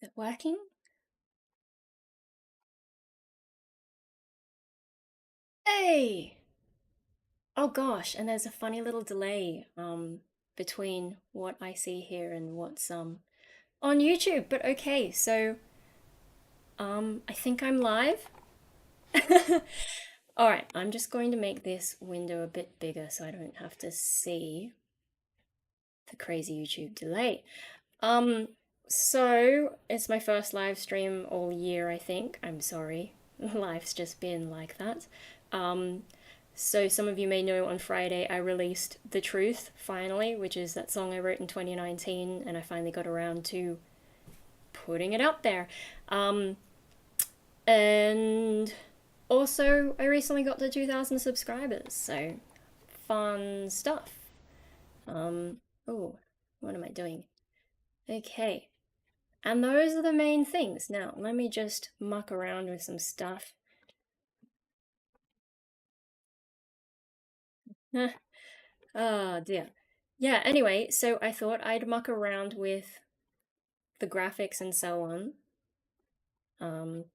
Is it working? Hey! Oh gosh, and there's a funny little delay between what I see here and what's on YouTube. But okay, so I think I'm live. All right, I'm just going to make this window a bit bigger so I don't have to see the crazy YouTube delay. Um so it's my first live stream all year, I think. I'm sorry. Life's just been like that. Um So some of you may know on Friday I released The Truth finally, which is that song I wrote in 2019, and I finally got around to putting it out there. Um, and also, I recently got to 2,000 subscribers, so fun stuff. Um, oh, what am I doing? Okay, and those are the main things. Now, let me just muck around with some stuff. Oh dear. Yeah, anyway, so I thought I'd muck around with the graphics and so on. Um,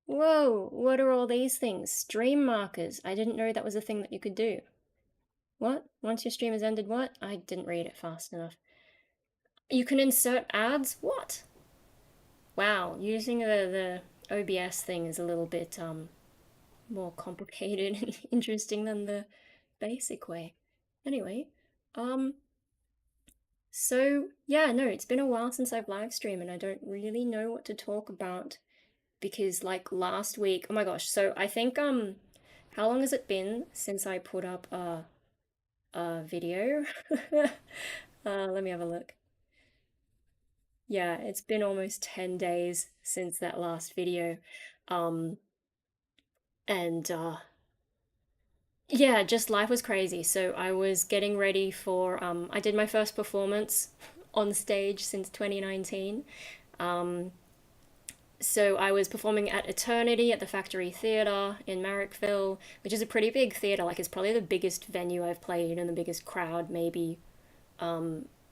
whoa, what are all these things? Stream markers. I didn't know that was a thing that you could do. What? Once your stream has ended, what? I didn't read it fast enough. You can insert ads? What? Wow, using the OBS thing is a little bit more complicated and interesting than the basic way. Anyway, um, so yeah, no, it's been a while since I've live streamed and I don't really know what to talk about because like last week, oh my gosh, so I think how long has it been since I put up a video? Let me have a look. Yeah, it's been almost 10 days since that last video. Um and yeah, just life was crazy. So I was getting ready for I did my first performance on stage since 2019. Um so I was performing at Eternity at the Factory Theatre in Marrickville, which is a pretty big theatre. Like it's probably the biggest venue I've played and the biggest crowd, maybe.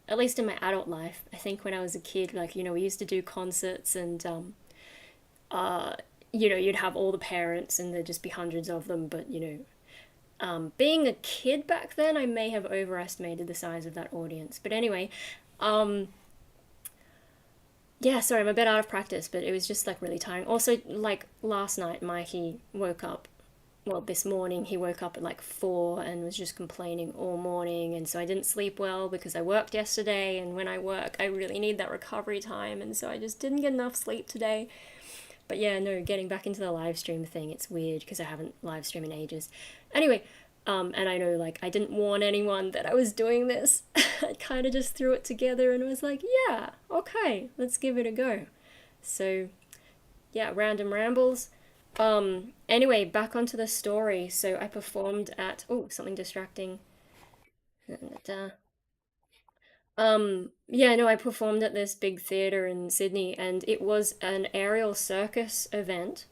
At least in my adult life. I think when I was a kid, like we used to do concerts and uh, you'd have all the parents and there'd just be hundreds of them. But being a kid back then, I may have overestimated the size of that audience. But anyway, um, yeah, sorry, I'm a bit out of practice, but it was just like really tiring. Also, like last night, Mikey woke up. Well, this morning he woke up at like 4 and was just complaining all morning, and so I didn't sleep well because I worked yesterday, and when I work, I really need that recovery time, and so I just didn't get enough sleep today. But yeah, no, getting back into the live stream thing, it's weird because I haven't live streamed in ages. Anyway, and I know like I didn't warn anyone that I was doing this. I kind of just threw it together and was like, yeah, okay, let's give it a go. So yeah, random rambles. Anyway, back onto the story. So I performed at oh, something distracting. Yeah, no, I performed at this big theater in Sydney and it was an aerial circus event.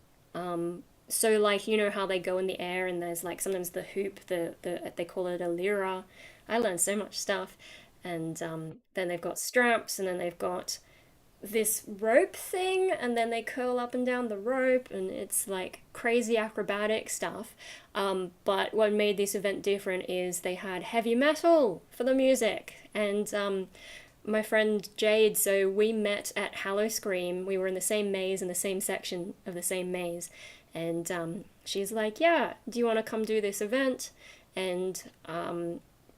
So like you know how they go in the air and there's like sometimes the hoop, the they call it a lyra. I learned so much stuff. And then they've got straps and then they've got this rope thing and then they curl up and down the rope and it's like crazy acrobatic stuff. But what made this event different is they had heavy metal for the music and my friend Jade, so we met at Hallow Scream. We were in the same maze in the same section of the same maze and she's like, yeah, do you want to come do this event? And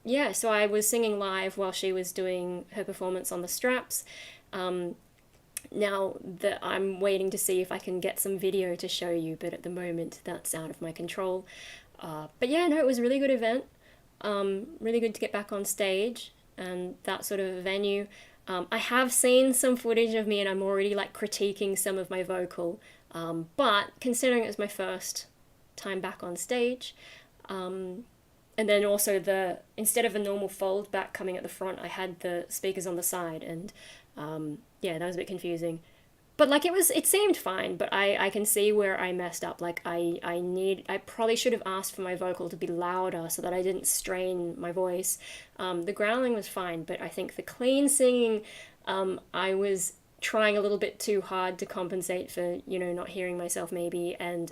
yeah, so I was singing live while she was doing her performance on the straps. Um, Now that I'm waiting to see if I can get some video to show you, but at the moment that's out of my control. But yeah, no, it was a really good event. Really good to get back on stage and that sort of a venue. I have seen some footage of me and I'm already like critiquing some of my vocal. But considering it was my first time back on stage, and then also the instead of a normal fold back coming at the front, I had the speakers on the side, and yeah, that was a bit confusing. But like it seemed fine, but I can see where I messed up. Like I probably should have asked for my vocal to be louder so that I didn't strain my voice. The growling was fine, but I think the clean singing, I was trying a little bit too hard to compensate for, not hearing myself maybe. And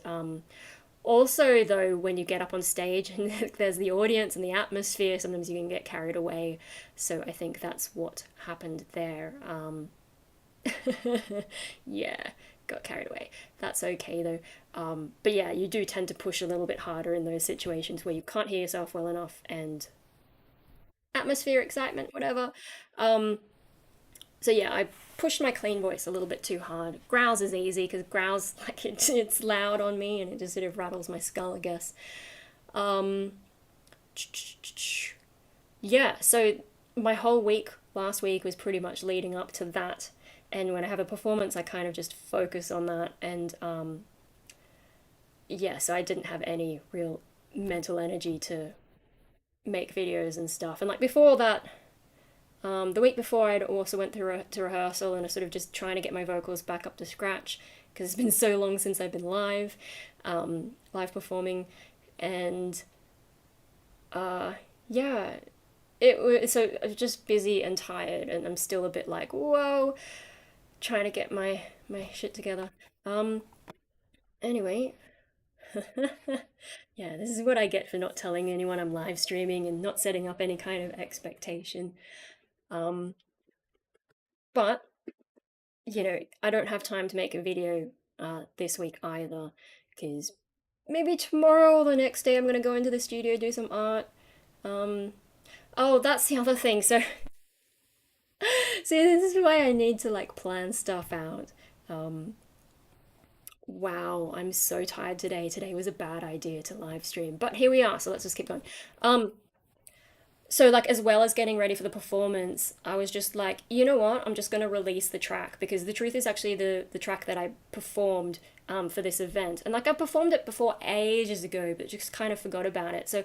also, though, when you get up on stage and there's the audience and the atmosphere, sometimes you can get carried away. So I think that's what happened there. Yeah, got carried away. That's okay though. But yeah, you do tend to push a little bit harder in those situations where you can't hear yourself well enough and atmosphere, excitement, whatever. Um, so yeah, I pushed my clean voice a little bit too hard. Growls is easy because growls like it's loud on me and it just sort of rattles my skull, I guess. Um, yeah, so my whole week last week was pretty much leading up to that. And when I have a performance, I kind of just focus on that. And yeah, so I didn't have any real mental energy to make videos and stuff. And like before that, the week before, I'd also went through to rehearsal and I sort of just trying to get my vocals back up to scratch because it's been so long since I've been live performing, and uh, yeah, it was so I was just busy and tired, and I'm still a bit like whoa, trying to get my shit together. Um, anyway, yeah, this is what I get for not telling anyone I'm live streaming and not setting up any kind of expectation. Um, but I don't have time to make a video this week either, because maybe tomorrow or the next day I'm gonna go into the studio do some art. Um, oh, that's the other thing. So, see, this is why I need to like plan stuff out. Um, wow, I'm so tired today. Today was a bad idea to live stream, but here we are. So let's just keep going. Um, so like as well as getting ready for the performance, I was just like, you know what, I'm just going to release the track because the truth is actually the track that I performed for this event, and like I performed it before ages ago but just kind of forgot about it. So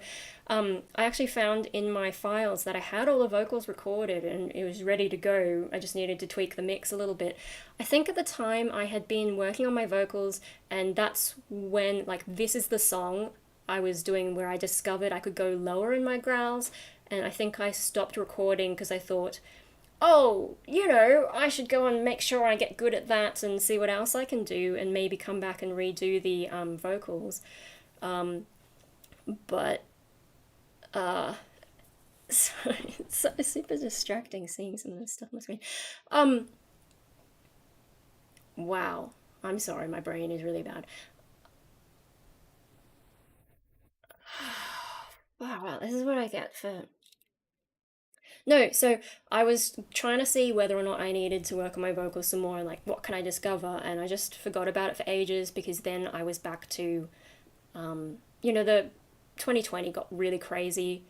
I actually found in my files that I had all the vocals recorded and it was ready to go. I just needed to tweak the mix a little bit. I think at the time I had been working on my vocals, and that's when like this is the song I was doing where I discovered I could go lower in my growls, and I think I stopped recording because I thought, oh, I should go and make sure I get good at that and see what else I can do and maybe come back and redo the vocals. Um, but, sorry, it's so super distracting seeing some of this stuff on the screen. Um, wow. I'm sorry, my brain is really bad. Wow, this is what I get for No, so I was trying to see whether or not I needed to work on my vocals some more and like what can I discover, and I just forgot about it for ages because then I was back to the 2020 got really crazy.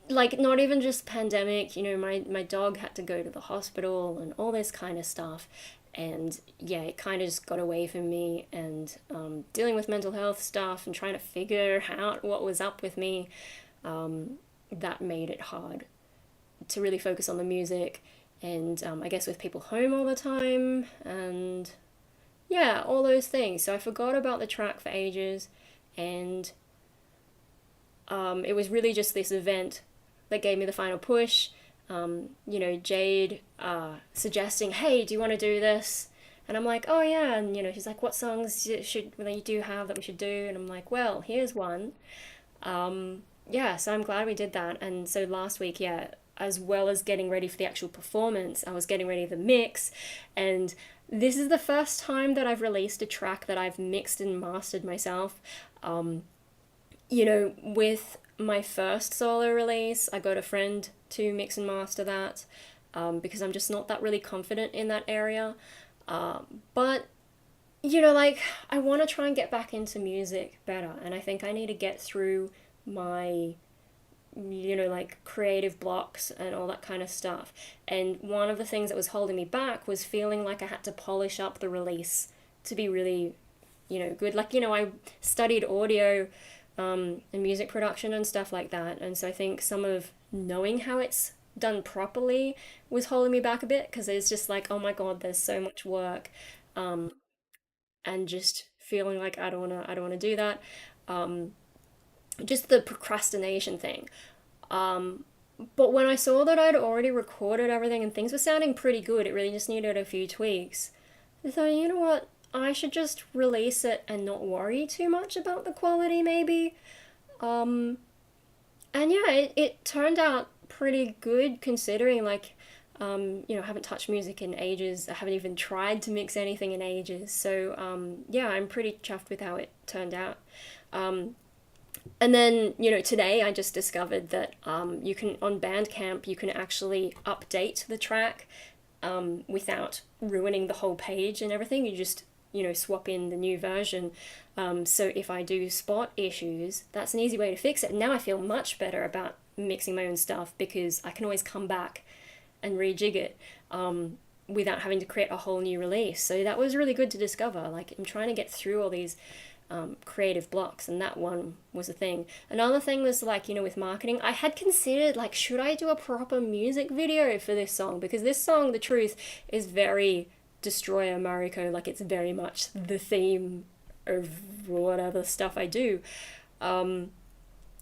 Like not even just pandemic, my dog had to go to the hospital and all this kind of stuff. And yeah, it kind of just got away from me, and dealing with mental health stuff and trying to figure out what was up with me, that made it hard to really focus on the music, and I guess with people home all the time, and yeah, all those things. So I forgot about the track for ages, and it was really just this event that gave me the final push. Jade suggesting, "Hey, do you want to do this?" And I'm like, "Oh yeah," and she's like, "What songs should you do have that we should do?" And I'm like, "Well, here's one." Yeah, so I'm glad we did that. And so last week, yeah, as well as getting ready for the actual performance, I was getting ready for the mix. And this is the first time that I've released a track that I've mixed and mastered myself. With my first solo release, I got a friend to mix and master that, because I'm just not that really confident in that area. But like I want to try and get back into music better, and I think I need to get through my like creative blocks and all that kind of stuff. And one of the things that was holding me back was feeling like I had to polish up the release to be really, good. Like, I studied audio and music production and stuff like that. And so I think some of knowing how it's done properly was holding me back a bit because it's just like, oh my God, there's so much work. Um, and just feeling like I don't wanna do that. Um, just the procrastination thing. But when I saw that I'd already recorded everything and things were sounding pretty good, it really just needed a few tweaks. I thought, you know what? I should just release it and not worry too much about the quality, maybe. Um, and yeah, it turned out pretty good considering, like, I haven't touched music in ages. I haven't even tried to mix anything in ages. So, yeah, I'm pretty chuffed with how it turned out. Um, and then, today I just discovered that you can, on Bandcamp, you can actually update the track without ruining the whole page and everything. You just, swap in the new version. So if I do spot issues, that's an easy way to fix it. And now I feel much better about mixing my own stuff because I can always come back and rejig it without having to create a whole new release. So that was really good to discover. Like, I'm trying to get through all these creative blocks, and that one was a thing. Another thing was, like, with marketing, I had considered, like, should I do a proper music video for this song? Because this song, the truth, is very DestroyerMariko. Like, it's very much the theme of whatever stuff I do.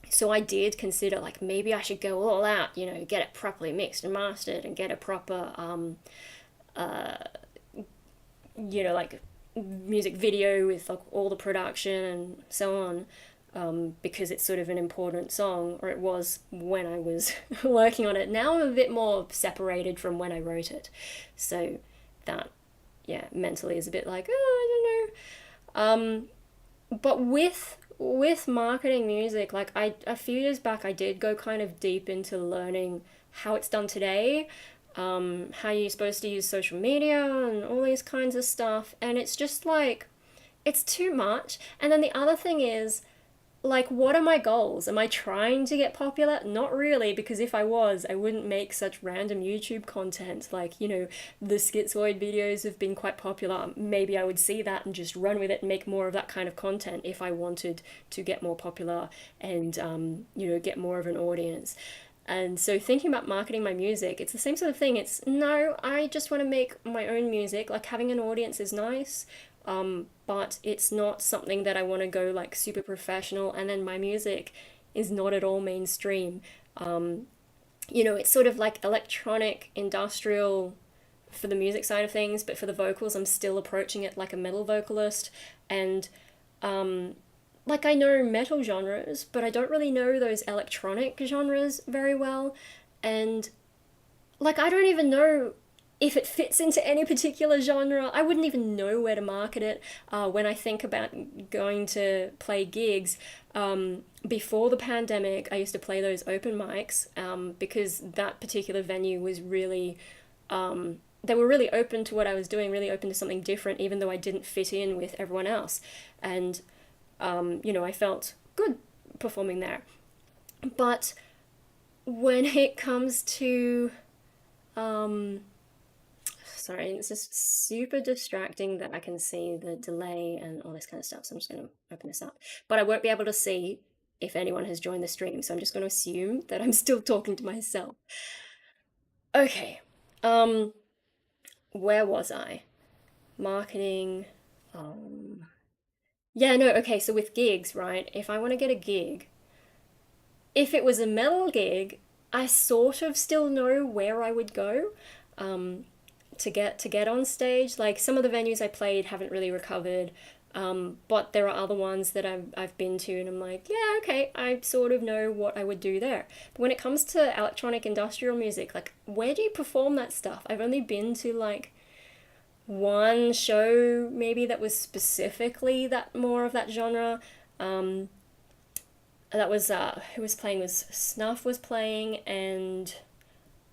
So I did consider, like, maybe I should go all out, get it properly mixed and mastered and get a proper like music video with, like, all the production and so on, because it's sort of an important song, or it was when I was working on it. Now I'm a bit more separated from when I wrote it, so that, yeah, mentally is a bit like, oh, I don't know. But with marketing music, like, a few years back I did go kind of deep into learning how it's done today, how you're supposed to use social media and all these kinds of stuff. And it's just like, it's too much. And then the other thing is, like, what are my goals? Am I trying to get popular? Not really, because if I was, I wouldn't make such random YouTube content. Like, the Schizoid videos have been quite popular. Maybe I would see that and just run with it and make more of that kind of content if I wanted to get more popular and, get more of an audience. And so thinking about marketing my music, it's the same sort of thing. It's, no, I just want to make my own music. Like, having an audience is nice, but it's not something that I want to go, like, super professional. And then my music is not at all mainstream. It's sort of like electronic, industrial for the music side of things, but for the vocals, I'm still approaching it like a metal vocalist. And like, I know metal genres, but I don't really know those electronic genres very well. And, like, I don't even know if it fits into any particular genre. I wouldn't even know where to market it. When I think about going to play gigs, before the pandemic, I used to play those open mics, because that particular venue was really, they were really open to what I was doing, really open to something different, even though I didn't fit in with everyone else. And I felt good performing there. But when it comes to, sorry, it's just super distracting that I can see the delay and all this kind of stuff, so I'm just going to open this up. But I won't be able to see if anyone has joined the stream, so I'm just going to assume that I'm still talking to myself. Okay, where was I? Marketing, yeah, no, okay, so with gigs, right? If I want to get a gig, if it was a metal gig, I sort of still know where I would go to get on stage. Like, some of the venues I played haven't really recovered, but there are other ones that I've been to, and I'm like, yeah, okay, I sort of know what I would do there. But when it comes to electronic industrial music, like, where do you perform that stuff? I've only been to, like, one show maybe that was specifically that more of that genre. That was who was playing, was Snuff was playing, and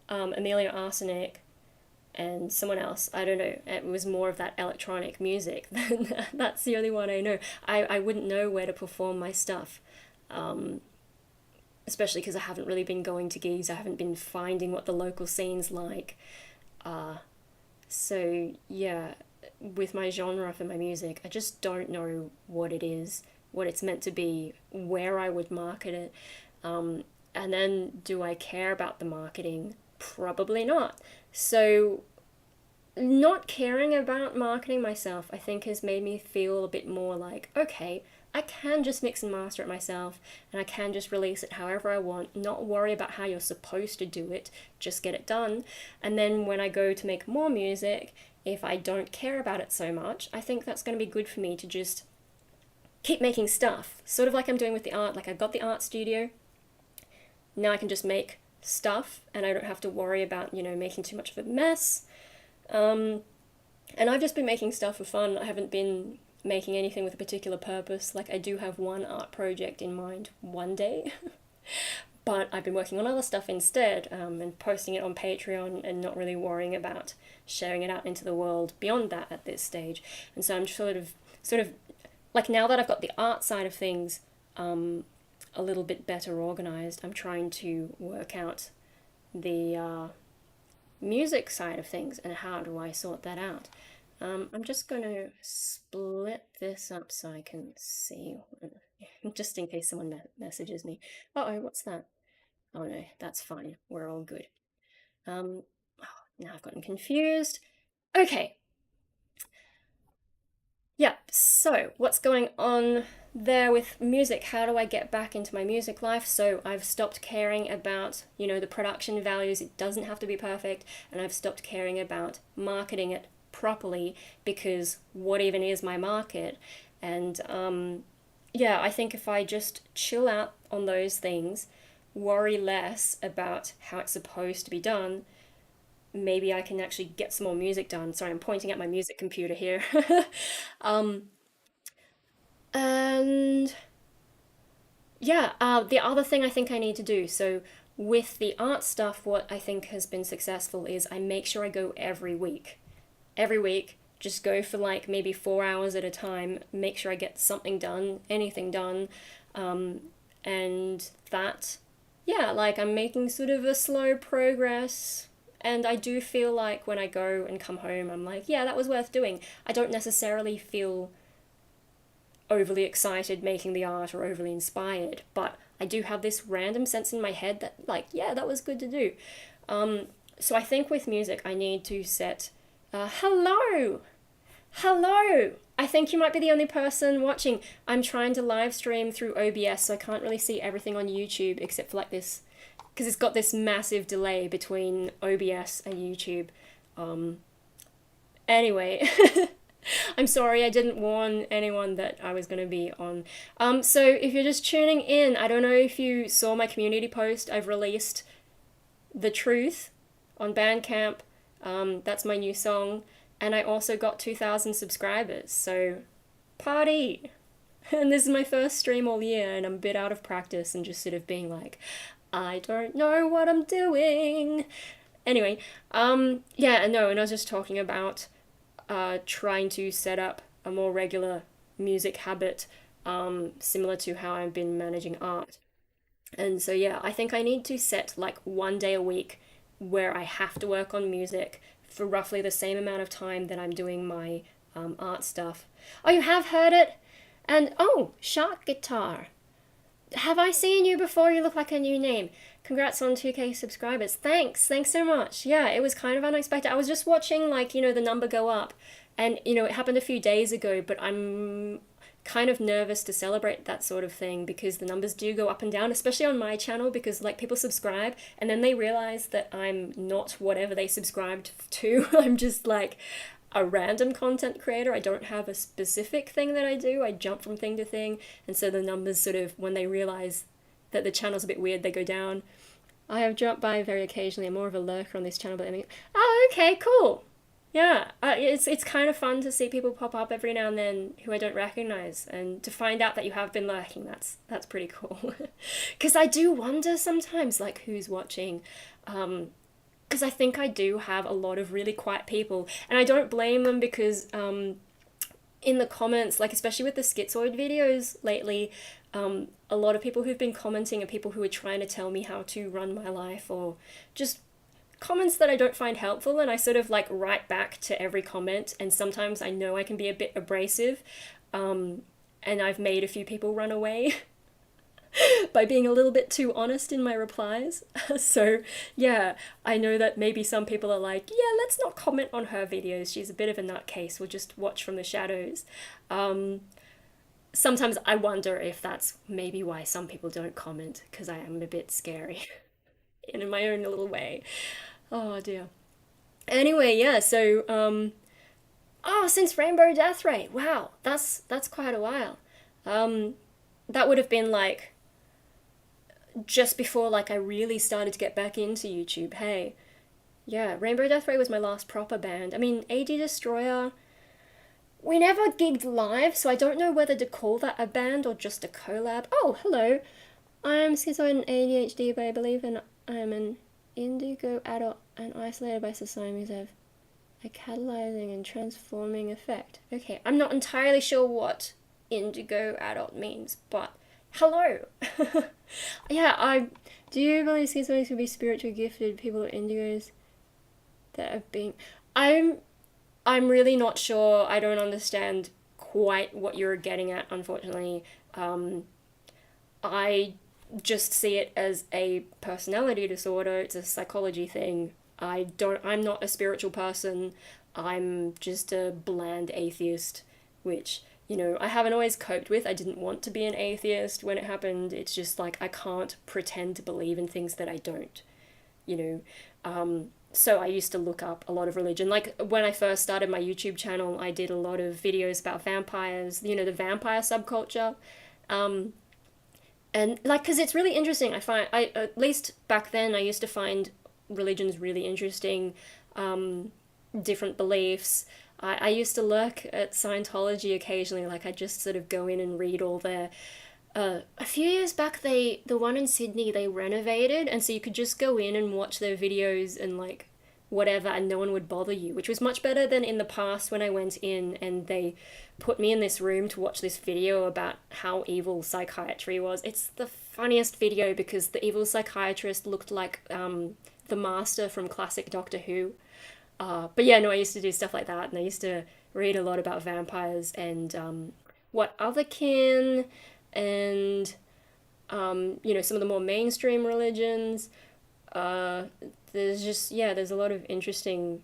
Amelia Arsenic and someone else. I don't know. It was more of that electronic music. That's the only one I know. I wouldn't know where to perform my stuff, especially because I haven't really been going to gigs. I haven't been finding what the local scene's like. So yeah, with my genre for my music, I just don't know what it is, what it's meant to be, where I would market it. And then, do I care about the marketing? Probably not. So, not caring about marketing myself, I think, has made me feel a bit more like, okay, I can just mix and master it myself, and I can just release it however I want, not worry about how you're supposed to do it, just get it done. And then when I go to make more music, if I don't care about it so much, I think that's going to be good for me to just keep making stuff. Sort of like I'm doing with the art. Like I've got the art studio. Now I can just make stuff and I don't have to worry about, making too much of a mess. And I've just been making stuff for fun. I haven't been making anything with a particular purpose. Like I do have one art project in mind one day. But I've been working on other stuff instead, and posting it on Patreon and not really worrying about sharing it out into the world beyond that at this stage. And so I'm sort of like now that I've got the art side of things a little bit better organized, I'm trying to work out the music side of things and how do I sort that out. I'm just going to split this up so I can see, just in case someone messages me. Uh-oh, what's that? Oh no, that's fine. We're all good. Oh, now I've gotten confused. Okay. Yeah, so what's going on there with music? How do I get back into my music life? So I've stopped caring about, the production values. It doesn't have to be perfect. And I've stopped caring about marketing it properly because what even is my market? And yeah, I think if I just chill out on those things, worry less about how it's supposed to be done, maybe I can actually get some more music done. Sorry, I'm pointing at my music computer here. um, and yeah, the other thing I think I need to do, so with the art stuff, what I think has been successful is I make sure I go every week. Every week, just go for like maybe 4 hours at a time, make sure I get something done, anything done. And that, yeah, like I'm making sort of a slow progress. And I do feel like when I go and come home, I'm like, yeah, that was worth doing. I don't necessarily feel overly excited making the art or overly inspired, but I do have this random sense in my head that, like, yeah, that was good to do. So I think with music, I need to set, hello, hello. I think you might be the only person watching. I'm trying to live stream through OBS, so I can't really see everything on YouTube except for like this, because it's got this massive delay between OBS and YouTube. Anyway, I'm sorry I didn't warn anyone that I was going to be on. So if you're just tuning in, I don't know if you saw my community post. I've released The Truth on Bandcamp. That's my new song. And I also got 2,000 subscribers, so party! And this is my first stream all year, and I'm a bit out of practice and just sort of being like, I don't know what I'm doing. Anyway, yeah, no, and I was just talking about trying to set up a more regular music habit, similar to how I've been managing art. And so, yeah, I think I need to set like one day a week where I have to work on music for roughly the same amount of time that I'm doing my art stuff. Oh, you have heard it? And oh, Shark Guitar. Have I seen you before? You look like a new name. Congrats on 2K subscribers. Thanks so much. Yeah, it was kind of unexpected. I was just watching like, the number go up, and it happened a few days ago, but I'm kind of nervous to celebrate that sort of thing because the numbers do go up and down, especially on my channel, because like people subscribe and then they realize that I'm not whatever they subscribed to. I'm just like a random content creator. I don't have a specific thing that I do. I jump from thing to thing, and so the numbers sort of, when they realize that the channel's a bit weird, they go down. I have dropped by very occasionally. I'm more of a lurker on this channel, but I mean, oh, okay, cool. Yeah, it's kind of fun to see people pop up every now and then who I don't recognize, and to find out that you have been lurking. That's pretty cool. Because I do wonder sometimes, like, who's watching. Because I think I do have a lot of really quiet people, and I don't blame them because in the comments, like especially with the schizoid videos lately, a lot of people who've been commenting are people who are trying to tell me how to run my life, or just comments that I don't find helpful, and I sort of like write back to every comment, and sometimes I know I can be a bit abrasive, and I've made a few people run away by being a little bit too honest in my replies. So yeah, I know that maybe some people are like, yeah, let's not comment on her videos, she's a bit of a nutcase, we'll just watch from the shadows. sometimes I wonder if that's maybe why some people don't comment, because I am a bit scary in my own little way. Oh dear. Anyway, yeah, so oh, since Rainbow Death Ray. Wow, that's quite a while. Um that would have been like just before like I really started to get back into YouTube. Hey. Yeah, Rainbow Death Ray was my last proper band. I mean, AD Destroyer, we never gigged live, so I don't know whether to call that a band or just a collab. Oh, hello. I'm schizoid and ADHD, but I believe I am an indigo adult and isolated by societies have a catalyzing and transforming effect. Okay, I'm not entirely sure what indigo adult means, but hello. Yeah, I do you believe schizophrenics could be spiritually gifted people are indigos that have been I'm I'm really not sure. I don't understand quite what you're getting at, unfortunately. Um, I just see it as a personality disorder. It's a psychology thing. I'm not a spiritual person. I'm just a bland atheist, which, I haven't always coped with. I didn't want to be an atheist when it happened. It's just like I can't pretend to believe in things that I don't, you know. So I used to look up a lot of religion. Like when I first started my YouTube channel, I did a lot of videos about vampires, the vampire subculture. Um, and like, because it's really interesting. At least back then, I used to find religions really interesting, different beliefs. I used to lurk at Scientology occasionally. Like I just sort of go in and read all their a few years back the one in Sydney they renovated and so you could just go in and watch their videos and like whatever and no one would bother you, which was much better than in the past when I went in and they put me in this room to watch this video about how evil psychiatry was. It's the funniest video because the evil psychiatrist looked like the master from classic Doctor Who. But yeah, no, I used to do stuff like that and I used to read a lot about vampires and what otherkin and some of the more mainstream religions. Uh, there's just there's a lot of interesting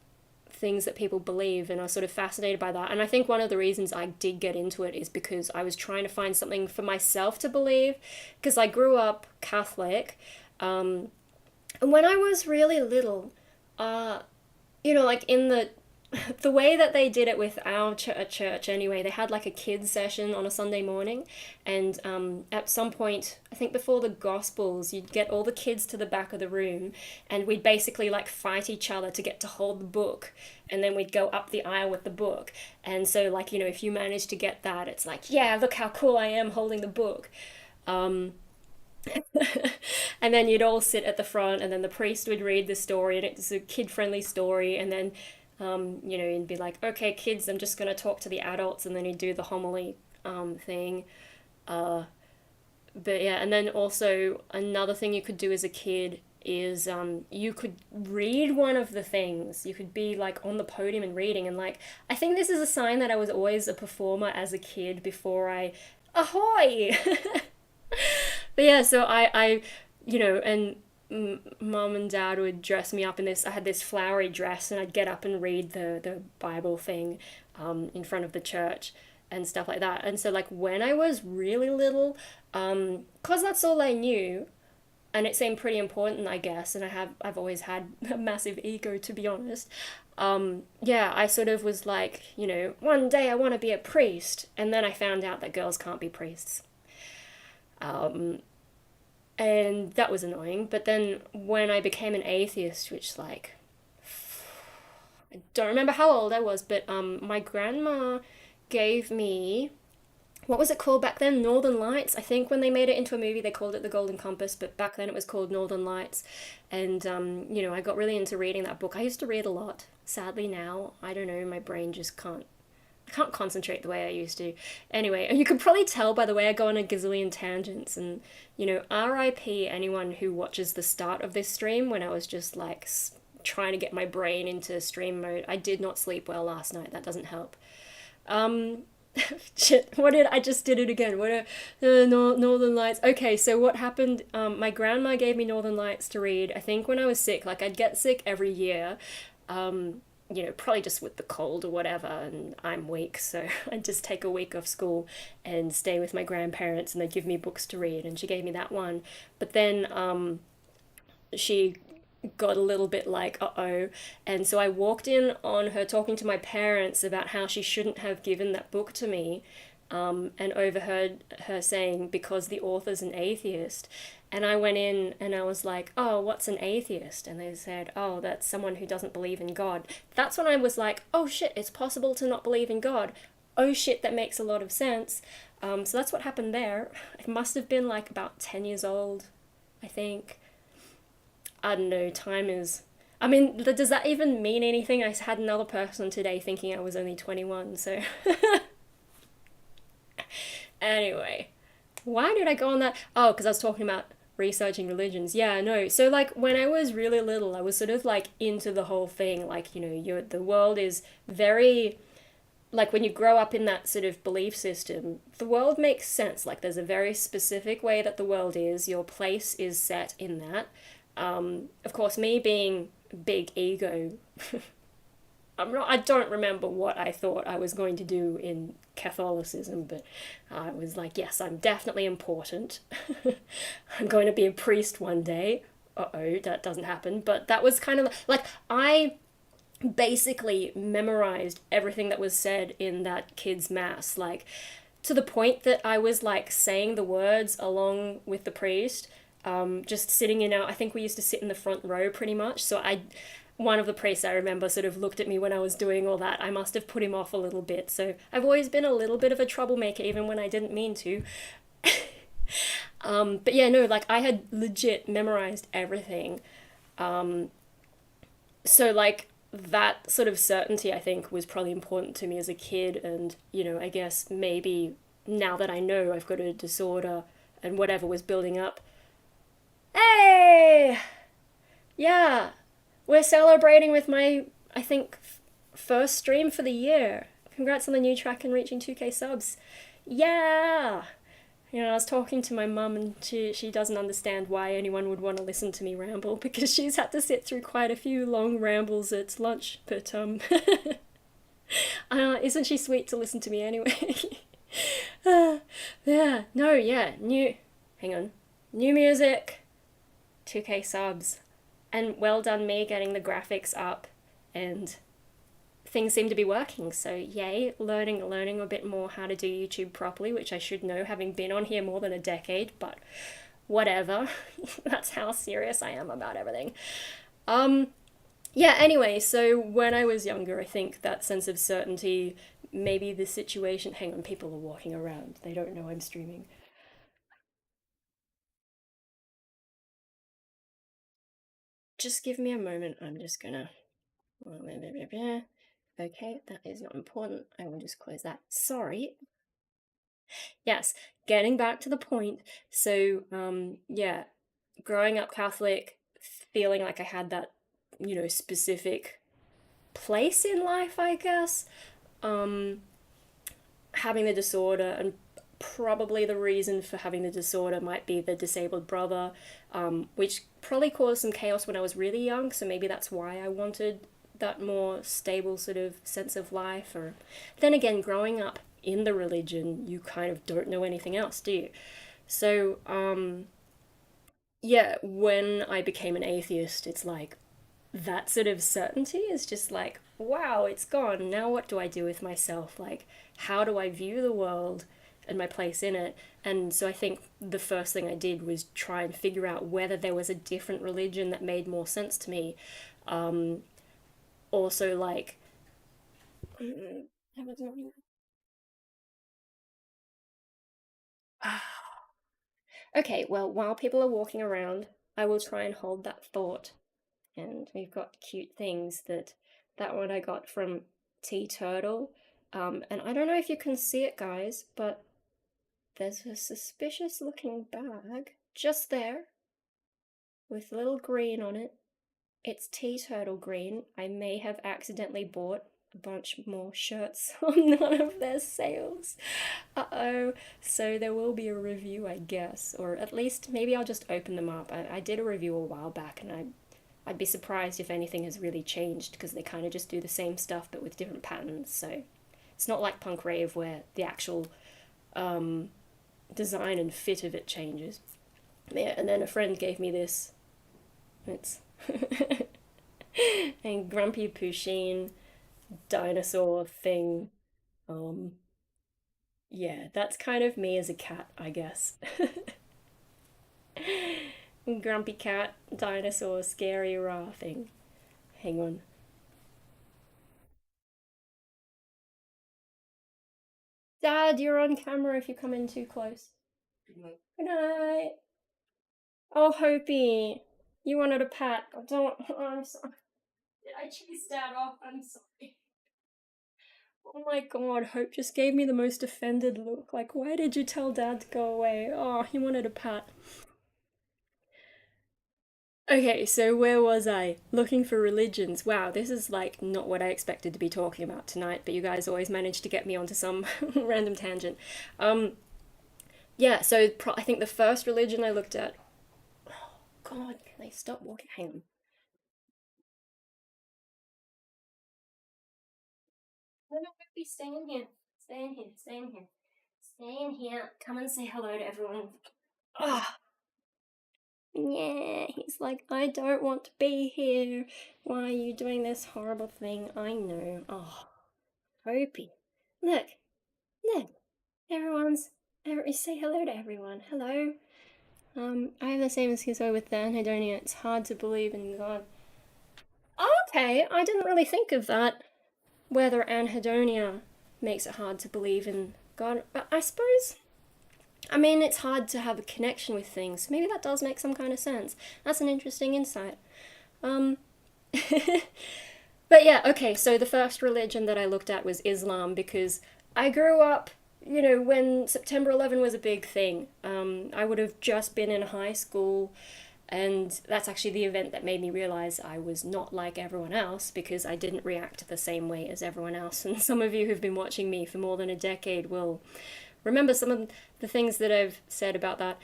things that people believe, and I was sort of fascinated by that. And I think one of the reasons I did get into it is because I was trying to find something for myself to believe, because I grew up Catholic, and when I was really little, uh, like in the way that they did it with our church anyway, they had like a kids session on a Sunday morning, and at some point, I think before the Gospels, you'd get all the kids to the back of the room, and we'd basically like fight each other to get to hold the book, and then we'd go up the aisle with the book, and so like if you manage to get that, it's like yeah, look how cool I am holding the book. Um, and then you'd all sit at the front, and then the priest would read the story, and it's a kid-friendly story, and then he'd be like, okay, kids, I'm just going to talk to the adults, and then he'd do the homily thing. Uh, but yeah, and then also another thing you could do as a kid is you could read one of the things. You could be like on the podium and reading, and like, I think this is a sign that I was always a performer as a kid before ahoy! But yeah, so and mom and dad would dress me up in this. I had this flowery dress, and I'd get up and read the Bible thing in front of the church and stuff like that. And so, like, when I was really little, cause that's all I knew, and it seemed pretty important, I guess. And I've always had a massive ego, to be honest. Yeah, I sort of was like, one day I want to be a priest, and then I found out that girls can't be priests. Um, and that was annoying. But then when I became an atheist, which like I don't remember how old I was, but my grandma gave me what was it called back then? Northern Lights. I think when they made it into a movie, they called it The Golden Compass, but back then it was called Northern Lights. And I got really into reading that book. I used to read a lot. Sadly, now I don't know, my brain just can't. I can't concentrate the way I used to. Anyway, and you can probably tell by the way I go on a gazillion tangents. And, RIP anyone who watches the start of this stream when I was just like trying to get my brain into stream mode. I did not sleep well last night. That doesn't help. Um, shit, I just did it again. Northern Lights. Okay, so what happened, my grandma gave me Northern Lights to read, I think when I was sick. Like, I'd get sick every year. Um, probably just with the cold or whatever, and I'm weak, so I just take a week off school and stay with my grandparents, and they give me books to read, and she gave me that one. But then she got a little bit like, uh-oh. And so I walked in on her talking to my parents about how she shouldn't have given that book to me, and overheard her saying, because the author's an atheist. And I went in and I was like, oh, what's an atheist? And they said, oh, that's someone who doesn't believe in God. That's when I was like, oh shit, it's possible to not believe in God. Oh shit, that makes a lot of sense. So that's what happened there. I must have been like about 10 years old, I think. I don't know, time is. I mean, does that even mean anything? I had another person today thinking I was only 21, so. Anyway, why did I go on that? Oh, because I was talking about researching religions. Yeah, no. So like when I was really little, I was sort of like into the whole thing. Like the world is very like when you grow up in that sort of belief system, the world makes sense. Like there's a very specific way that the world is. Your place is set in that. Of course, me being big ego, I don't remember what I thought I was going to do in Catholicism, but I was like, yes, I'm definitely important. I'm going to be a priest one day. Uh-oh, that doesn't happen. But that was kind of like, I basically memorized everything that was said in that kid's mass, like to the point that I was like saying the words along with the priest, just sitting in our, I think we used to sit in the front row pretty much. So one of the priests I remember sort of looked at me when I was doing all that. I must have put him off a little bit. So I've always been a little bit of a troublemaker, even when I didn't mean to. But yeah, no, like I had legit memorized everything. So like that sort of certainty, I think, was probably important to me as a kid. And, I guess maybe now that I know I've got a disorder and whatever was building up. Hey! Yeah, we're celebrating with my, I think, first stream for the year. Congrats on the new track and reaching 2K subs. Yeah! I was talking to my mum, and she doesn't understand why anyone would want to listen to me ramble, because she's had to sit through quite a few long rambles at lunch. But isn't she sweet to listen to me anyway? Yeah, no, yeah, hang on, new music, 2K subs, and well done me getting the graphics up, and things seem to be working. So yay, learning a bit more how to do YouTube properly, which I should know having been on here more than a decade, but whatever. That's how serious I am about everything. Yeah, anyway, so when I was younger, I think that sense of certainty, maybe the situation, hang on, people are walking around. They don't know I'm streaming. Just give me a moment. I'm just gonna. Okay, that is not important. I will just close that. Sorry. Yes, getting back to the point. So, yeah, growing up Catholic, feeling like I had that, specific place in life, I guess. Um, Having the disorder, and probably the reason for having the disorder might be the disabled brother, which probably caused some chaos when I was really young. So maybe that's why I wanted that more stable sort of sense of life. Or then again, growing up in the religion, you kind of don't know anything else, do you? So, yeah, when I became an atheist, it's like that sort of certainty is just like, wow, it's gone. Now what do I do with myself? Like, how do I view the world and my place in it? And so I think the first thing I did was try and figure out whether there was a different religion that made more sense to me. Um, Also, like, okay, well, while people are walking around, I will try and hold that thought. And we've got cute things that one I got from Tea Turtle. And I don't know if you can see it, guys, but there's a suspicious looking bag just there with little green on it. It's Tea Turtle green. I may have accidentally bought a bunch more shirts on one of their sales. Uh-oh. So there will be a review, I guess. Or at least maybe I'll just open them up. I did a review a while back, and I I'd be surprised if anything has really changed because they kind of just do the same stuff but with different patterns. So it's not like punk rave where the actual um, design and fit of it changes. Yeah, and then a friend gave me this. It's a Grumpy Pusheen dinosaur thing. Um, yeah, that's kind of me as a cat, I guess. Grumpy cat, dinosaur, scary raw thing. Hang on. Dad, you're on camera if you come in too close. Good night. Oh, Hopi, you wanted a pat. I don't. Oh, I'm sorry. Did I chase Dad off? I'm sorry. Oh my god, Hope just gave me the most offended look. Like, why did you tell Dad to go away? Oh, he wanted a pat. Okay, so where was I? Looking for religions. Wow, this is like not what I expected to be talking about tonight, but you guys always manage to get me onto some random tangent. Um, yeah, so I think the first religion I looked at. Oh God, can they stop walking? Hang on. No, no, be staying here. Staying here. Staying here. Staying here. Come and say hello to everyone. Ah, yeah. He's like, I don't want to be here. Why are you doing this horrible thing? I know. Oh, Opie. Look, look. Say hello to everyone. Hello. I have the same schizo with the anhedonia. It's hard to believe in God. Okay, I didn't really think of that. Whether anhedonia makes it hard to believe in God. But I suppose, I mean, it's hard to have a connection with things. Maybe that does make some kind of sense. That's an interesting insight. Um, but yeah, okay, so the first religion that I looked at was Islam because I grew up, when September 11 was a big thing. I would have just been in high school, and that's actually the event that made me realize I was not like everyone else because I didn't react the same way as everyone else. And some of you who've been watching me for more than a decade will remember some of the things that I've said about that,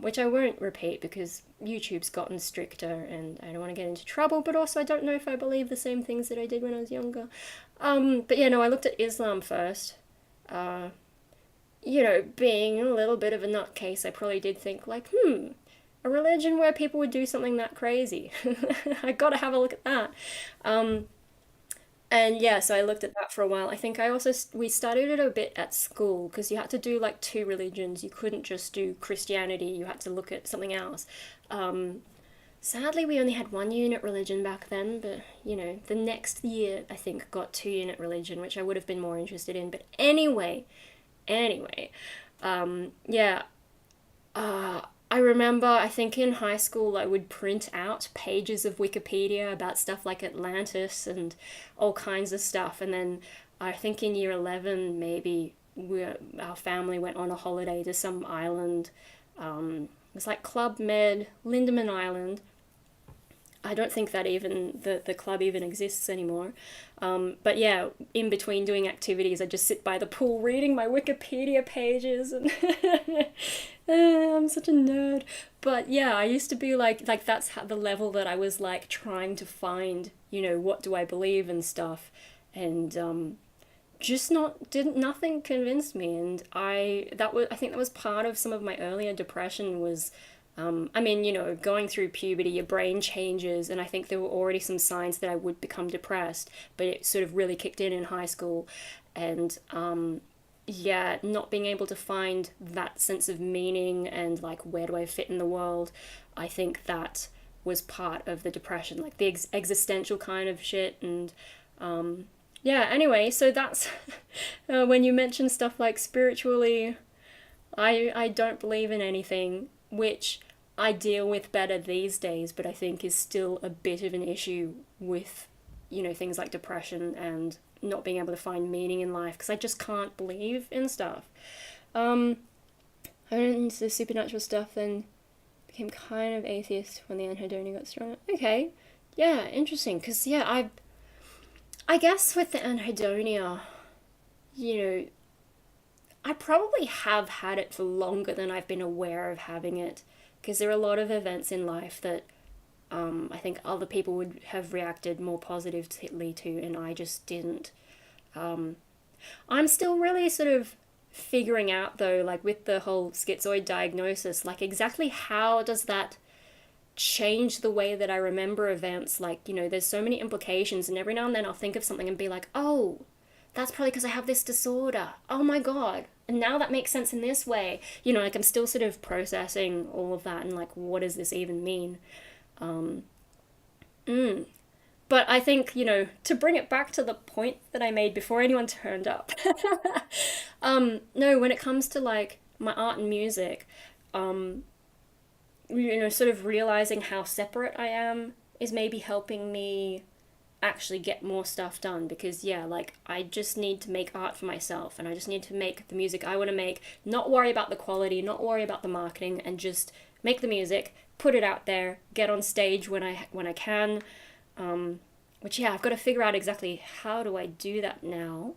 which I won't repeat because YouTube's gotten stricter and I don't want to get into trouble, but also I don't know if I believe the same things that I did when I was younger. But yeah, no, I looked at Islam first. Uh, being a little bit of a nutcase, I probably did think, like, a religion where people would do something that crazy. I gotta have a look at that. Um, and yeah, so I looked at that for a while. I think we studied it a bit at school because you had to do like two religions. You couldn't just do Christianity, you had to look at something else. Um, Sadly, we only had one unit religion back then, but the next year I think got two unit religion, which I would have been more interested in. But anyway, yeah, I remember, I think in high school, I would print out pages of Wikipedia about stuff like Atlantis and all kinds of stuff. And then I think in year 11, maybe our family went on a holiday to some island. It was like Club Med, Lindeman Island. I don't think that even the club even exists anymore. But yeah, in between doing activities, I just sit by the pool reading my Wikipedia pages, and I'm such a nerd. But yeah, I used to be like that's how the level that I was like trying to find, what do I believe and stuff, and just not didn't nothing convinced me, and I think that was part of some of my earlier depression was I mean, going through puberty, your brain changes, and I think there were already some signs that I would become depressed, but it sort of really kicked in high school, and yeah, not being able to find that sense of meaning and like where do I fit in the world, I think that was part of the depression, like the existential kind of shit, and yeah. Anyway, so that's when you mention stuff like spiritually, I don't believe in anything, which I deal with better these days, but I think is still a bit of an issue with, things like depression and not being able to find meaning in life because I just can't believe in stuff. Um, I went into the supernatural stuff, then became kind of atheist when the anhedonia got stronger. Okay, yeah, interesting. Because yeah, I guess with the anhedonia, you know, I probably have had it for longer than I've been aware of having it because there are a lot of events in life that I think other people would have reacted more positively to, and I just didn't. Um, I'm still really sort of figuring out though, like with the whole schizoid diagnosis, like exactly how does that change the way that I remember events? Like, there's so many implications, and every now and then I'll think of something and be like, oh, that's probably because I have this disorder. Oh my God. And now that makes sense in this way. Like I'm still sort of processing all of that and like, what does this even mean? Um, mm. But I think, to bring it back to the point that I made before anyone turned up, no, when it comes to like my art and music, um, sort of realizing how separate I am is maybe helping me actually get more stuff done because yeah, like I just need to make art for myself and I just need to make the music I want to make, not worry about the quality, not worry about the marketing, and just make the music, put it out there, get on stage when I can. Which yeah, I've got to figure out exactly how do I do that now.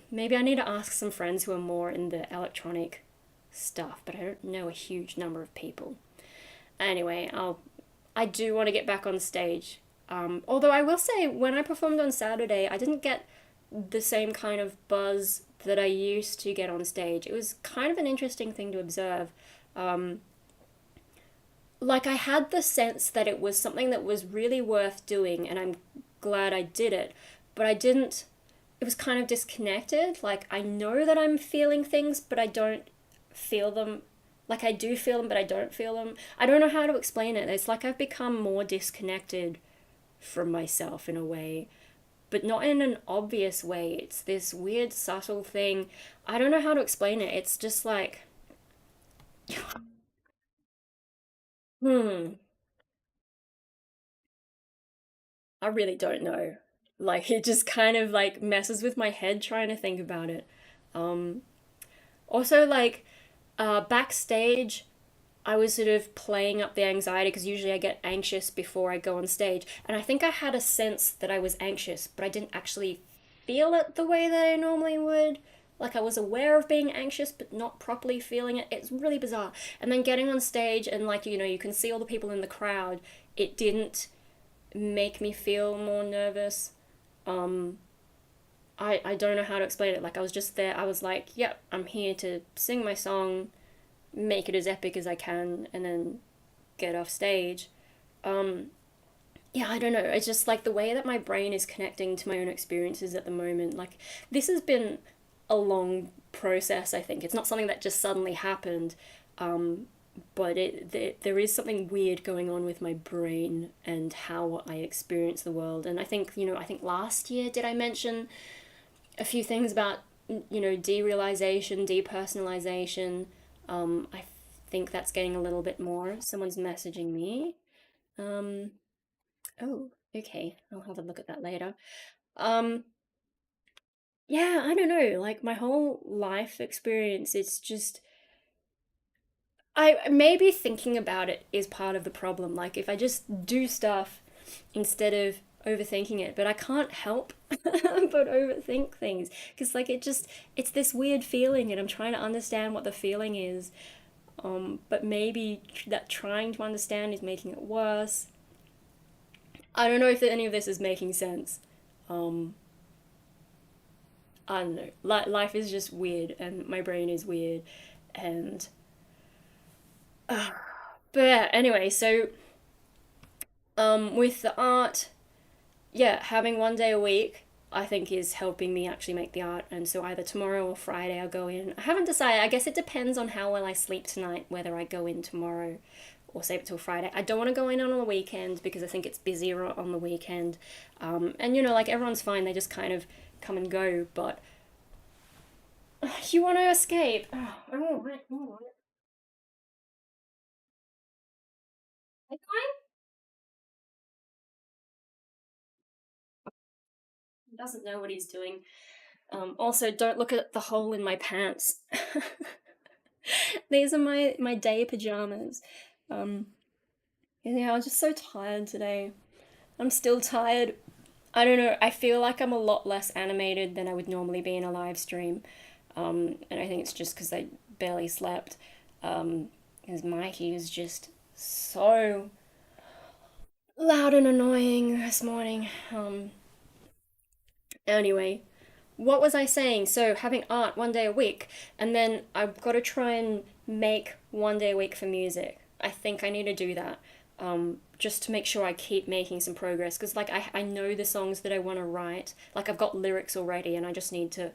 Maybe I need to ask some friends who are more in the electronic stuff, but I don't know a huge number of people. Anyway, I do want to get back on stage. Although I will say, when I performed on Saturday, I didn't get the same kind of buzz that I used to get on stage. It was kind of an interesting thing to observe. Um, like, I had the sense that it was something that was really worth doing, and I'm glad I did it, but I didn't. It was kind of disconnected. Like, I know that I'm feeling things, but I don't feel them. Like, I do feel them, but I don't feel them. I don't know how to explain it. It's like I've become more disconnected from myself in a way, but not in an obvious way. It's this weird, subtle thing. I don't know how to explain it. It's just like, hmm, I really don't know. Like, it just kind of like messes with my head trying to think about it. Um, Also, like, backstage, I was sort of playing up the anxiety because usually I get anxious before I go on stage. And I think I had a sense that I was anxious, but I didn't actually feel it the way that I normally would. Like I was aware of being anxious, but not properly feeling it. It's really bizarre. And then getting on stage and, like, you can see all the people in the crowd, it didn't make me feel more nervous. Um, I don't know how to explain it. Like, I was just there. I was like, yep, I'm here to sing my song, make it as epic as I can, and then get off stage. Um, yeah, I don't know. It's just like the way that my brain is connecting to my own experiences at the moment. Like, this has been a long process, I think. It's not something that just suddenly happened. Um, but there is something weird going on with my brain and how I experience the world. And I think last year, did I mention a few things about, derealization, depersonalization? I think that's getting a little bit more. Someone's messaging me. Um, oh, okay. I'll have a look at that later. Um, yeah, I don't know. Like my whole life experience, it's just I maybe thinking about it is part of the problem. Like if I just do stuff instead of overthinking it, but I can't help but overthink things because like it's this weird feeling and I'm trying to understand what the feeling is. But maybe that trying to understand is making it worse. I don't know if any of this is making sense. Um, I don't know. Life is just weird, and my brain is weird, and but yeah. Anyway, so with the art, yeah, having one day a week, I think is helping me actually make the art, and so either tomorrow or Friday I'll go in. I haven't decided. I guess it depends on how well I sleep tonight, whether I go in tomorrow or save it till Friday. I don't want to go in on a weekend because I think it's busier on the weekend. And like everyone's fine, they just kind of come and go. But you want to escape. Oh, I want it. I want it. He doesn't know what he's doing. Also, don't look at the hole in my pants. These are my day pajamas. Um, yeah, I was just so tired today. I'm still tired. I don't know. I feel like I'm a lot less animated than I would normally be in a live stream. And I think it's just because I barely slept. Because Mikey was just so loud and annoying this morning. Anyway, what was I saying? So having art 1 day a week, and then I've got to try and make 1 day a week for music. I think I need to do that, just to make sure I keep making some progress. Because like I know the songs that I want to write. Like I've got lyrics already, and I just need to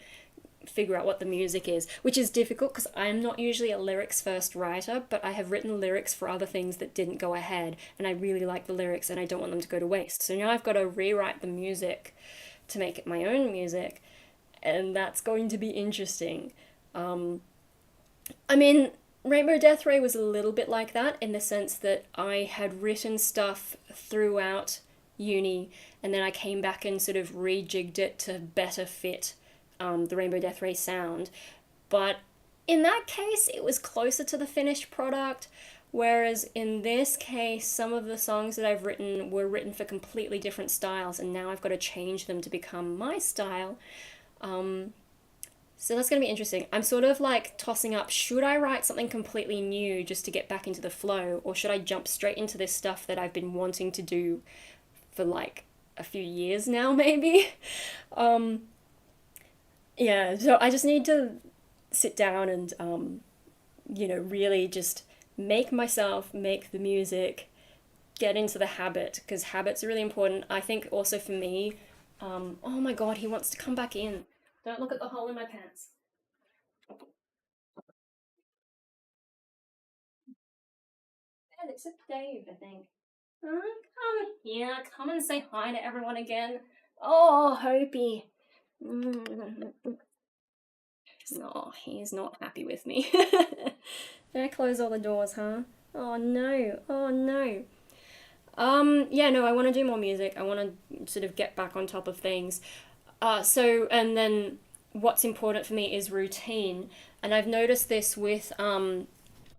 figure out what the music is, which is difficult because I'm not usually a lyrics first writer, but I have written lyrics for other things that didn't go ahead, and I really like the lyrics and I don't want them to go to waste. So now I've got to rewrite the music to make it my own music, and that's going to be interesting. Um, I mean, Rainbow Death Ray was a little bit like that in the sense that I had written stuff throughout uni, and then I came back and sort of rejigged it to better fit the Rainbow Death Ray sound. But in that case, it was closer to the finished product. Whereas in this case, some of the songs that I've written were written for completely different styles, and now I've got to change them to become my style. Um, so that's going to be interesting. I'm sort of like tossing up, should I write something completely new just to get back into the flow, or should I jump straight into this stuff that I've been wanting to do for like a few years now, maybe? Um, yeah, so I just need to sit down and, really just make myself make the music, get into the habit, because habits are really important. I think also for me, oh my god, he wants to come back in. Don't look at the hole in my pants. And it's a Dave, I think. Come here, come and say hi to everyone again. Oh, Hopi. Mm. Oh, he's not happy with me. Did I close all the doors, huh? Oh no, oh no. Yeah, no, I want to do more music. I want to sort of get back on top of things. And then what's important for me is routine. And I've noticed this with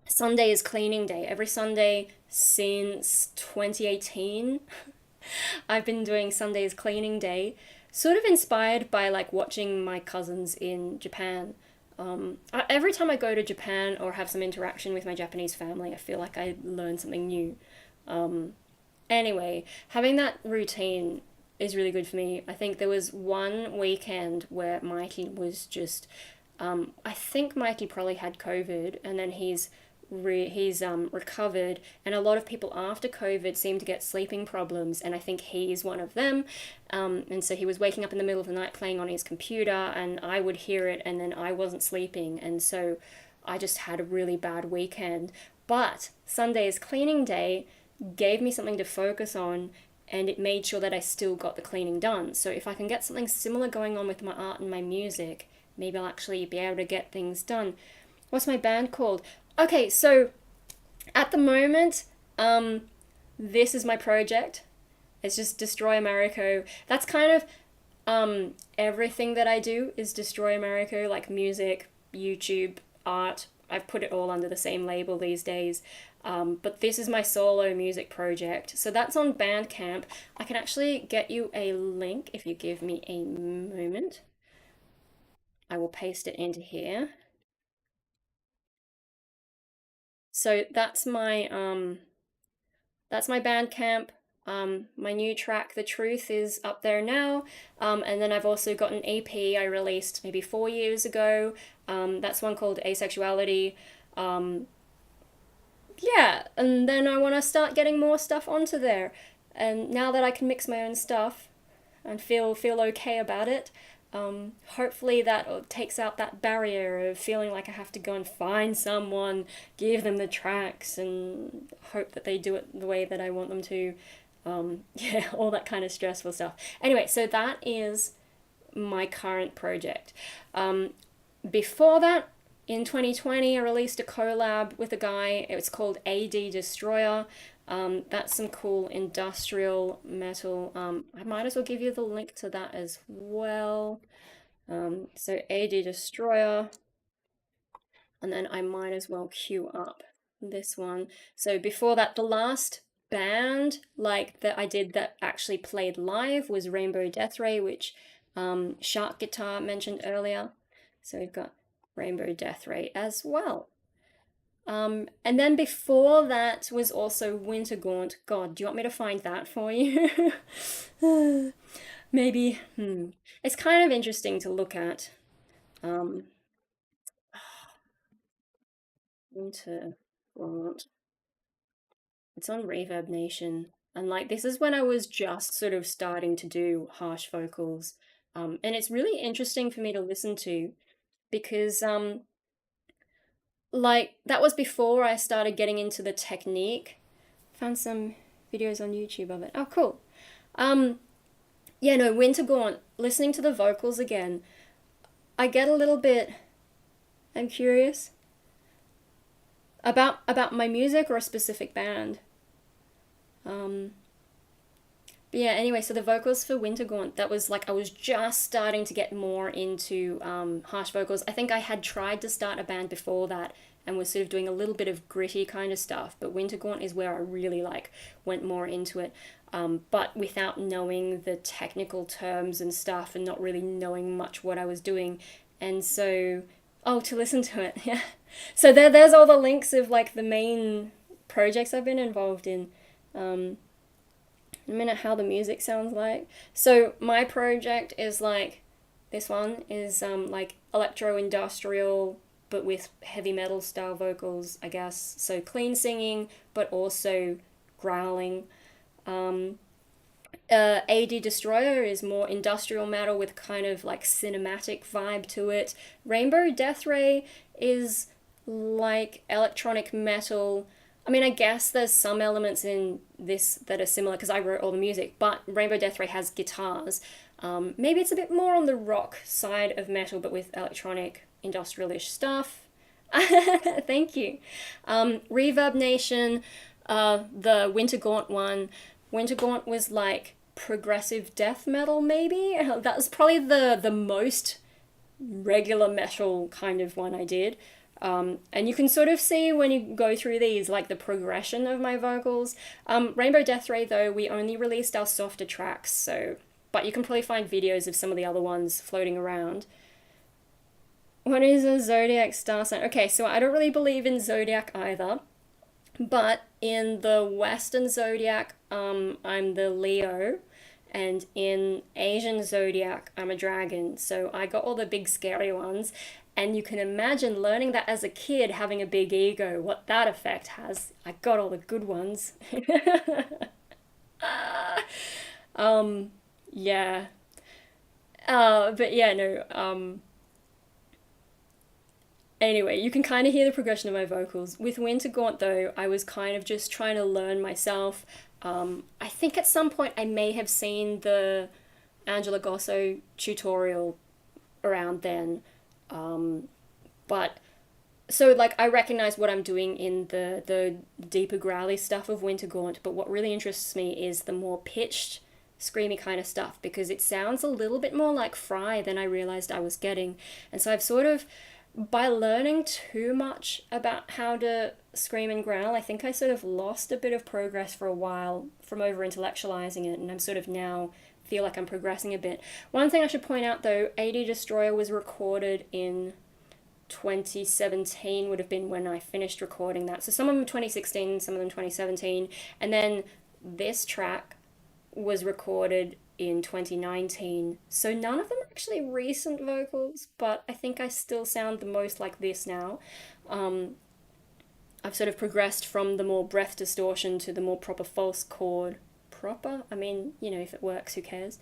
Sunday is cleaning day. Every Sunday since 2018, I've been doing Sunday is cleaning day, sort of inspired by like watching my cousins in Japan. Every time I go to Japan or have some interaction with my Japanese family, I feel like I learn something new. Um, Anyway, having that routine is really good for me. I think there was one weekend where Mikey was just, I think Mikey probably had COVID, and then he's recovered, and a lot of people after COVID seem to get sleeping problems, and I think he's one of them. And so he was waking up in the middle of the night playing on his computer, and I would hear it, and then I wasn't sleeping, and so I just had a really bad weekend. But Sunday is cleaning day gave me something to focus on, and it made sure that I still got the cleaning done. So if I can get something similar going on with my art and my music, maybe I'll actually be able to get things done. What's my band called? Okay, so at the moment, this is my project. It's just DestroyerMariko. That's kind of everything that I do is DestroyerMariko, like music, YouTube, art. I've put it all under the same label these days. But this is my solo music project. So that's on Bandcamp. I can actually get you a link if you give me a moment. I will paste it into here. So that's my Bandcamp. My new track, The Truth, is up there now. And then I've also got an EP I released maybe 4 years ago. That's one called Asexuality. Um, yeah, and then I want to start getting more stuff onto there. And now that I can mix my own stuff and feel okay about it, hopefully that takes out that barrier of feeling like I have to go and find someone, give them the tracks, and hope that they do it the way that I want them to. Yeah, all that kind of stressful stuff. Anyway, so that is my current project. Before that, in 2020, I released a collab with a guy. It was called AD Destroyer. That's some cool industrial metal. I might as well give you the link to that as well. So AD Destroyer, and then I might as well queue up this one. So before that, the last band like that I did that actually played live was Rainbow Death Ray, which Shark Guitar mentioned earlier. So we've got Rainbow Death Ray as well. And then before that was also Winter Gaunt. God, do you want me to find that for you? Maybe. It's kind of interesting to look at. Um, Winter Gaunt. It's on Reverb Nation. And like this is when I was just sort of starting to do harsh vocals. And it's really interesting for me to listen to because like that was before I started getting into the technique. Found some videos on YouTube of it. Oh, cool. Um, yeah, no, Winter Gaunt. Listening to the vocals again, I get a little bit. I'm curious about my music or a specific band. Um, but yeah, anyway, so the vocals for Winter Gaunt, that was like I was just starting to get more into harsh vocals. I think I had tried to start a band before that and was sort of doing a little bit of gritty kind of stuff, but Winter Gaunt is where I really like went more into it. But without knowing the technical terms and stuff and not really knowing much what I was doing. And so, oh, to listen to it, yeah. So there's all the links of like the main projects I've been involved in. Um, a minute how the music sounds like. So my project is like this one is like electro industrial but with heavy metal style vocals, I guess. So clean singing but also growling. Um, AD Destroyer is more industrial metal with kind of like cinematic vibe to it. Rainbow Death Ray is like electronic metal. I mean, I guess there's some elements in this that are similar because I wrote all the music, but Rainbow Death Ray has guitars. Maybe it's a bit more on the rock side of metal, but with electronic, industrial-ish stuff. Thank you. Reverb Nation, the Winter Gaunt one. Winter Gaunt was like progressive death metal, maybe. That was probably the most regular metal kind of one I did. And you can sort of see when you go through these, like the progression of my vocals. Rainbow Death Ray, though, we only released our softer tracks, so. But you can probably find videos of some of the other ones floating around. What is a zodiac star sign? Okay, so I don't really believe in zodiac either. But in the Western zodiac, I'm the Leo, and in Asian zodiac, I'm a dragon. So I got all the big scary ones, and you can imagine learning that as a kid, having a big ego, what that effect has. I got all the good ones. Yeah. But yeah, no. Anyway, you can kind of hear the progression of my vocals. With Winter Gaunt, though, I was kind of just trying to learn myself. I think at some point I may have seen the Angela Gosso tutorial around then. But so like I recognize what I'm doing in the deeper growly stuff of Winter Gaunt, but what really interests me is the more pitched, screamy kind of stuff because it sounds a little bit more like Fry than I realized I was getting. And so I've sort of by learning too much about how to scream and growl, I think I sort of lost a bit of progress for a while from over intellectualizing it, and I'm sort of now feel like I'm progressing a bit. One thing I should point out though, AD Destroyer was recorded in 2017 would have been when I finished recording that. So some of them 2016, some of them 2017, and then this track was recorded in 2019. So none of them are actually recent vocals, but I think I still sound the most like this now. Um, I've sort of progressed from the more breath distortion to the more proper false chord. Proper? I mean, if it works, who cares?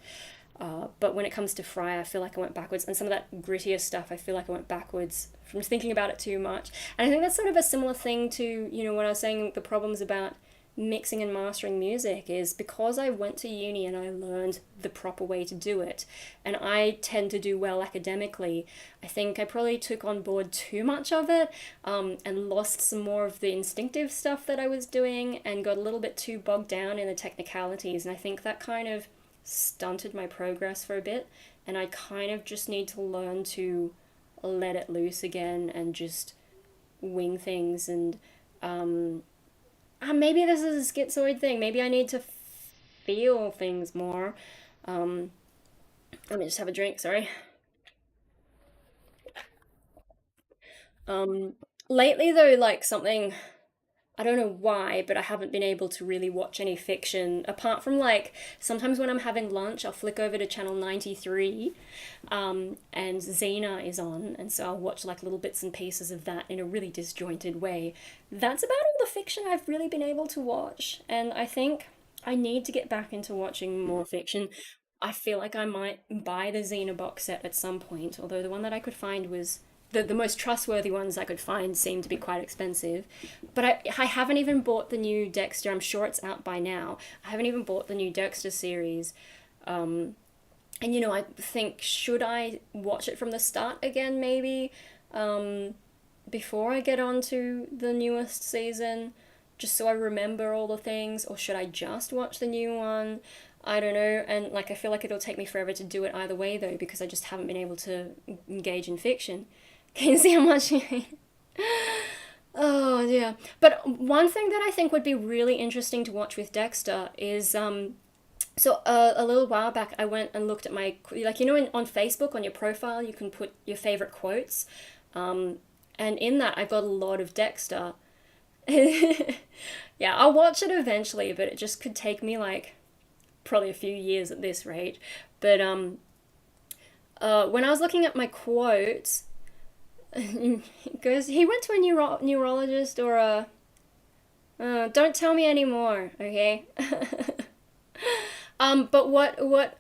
But when it comes to Fry, I feel like I went backwards. And some of that grittier stuff, I feel like I went backwards from thinking about it too much. And I think that's sort of a similar thing to, when I was saying the problems about mixing and mastering music is because I went to uni and I learned the proper way to do it. And I tend to do well academically. I think I probably took on board too much of it and lost some more of the instinctive stuff that I was doing and got a little bit too bogged down in the technicalities. And I think that kind of stunted my progress for a bit. And I kind of just need to learn to let it loose again and just wing things and maybe this is a schizoid thing. Maybe I need to feel things more. Um, Let me just have a drink, sorry. Um, Lately though, like something, I don't know why, but I haven't been able to really watch any fiction apart from like sometimes when I'm having lunch, I'll flick over to channel 93, and Xena is on, and so I'll watch like little bits and pieces of that in a really disjointed way. That's about all the fiction I've really been able to watch, and I think I need to get back into watching more fiction. I feel like I might buy the Xena box set at some point, although the one that I could find was the most trustworthy ones I could find seemed to be quite expensive. But I haven't even bought the new Dexter. I'm sure it's out by now. I haven't even bought the new Dexter series. And I think, should I watch it from the start again, maybe, before I get on to the newest season, just so I remember all the things, or should I just watch the new one? I don't know, and like I feel like it'll take me forever to do it either way though, because I just haven't been able to engage in fiction. Can you see how much? Oh yeah. But one thing that I think would be really interesting to watch with Dexter is a little while back I went and looked at my, like, on Facebook on your profile you can put your favorite quotes, and in that I got a lot of Dexter. Yeah, I'll watch it eventually, but it just could take me like probably a few years at this rate. But when I was looking at my quotes, he goes, he went to a neurologist or a. Don't tell me anymore, okay? But what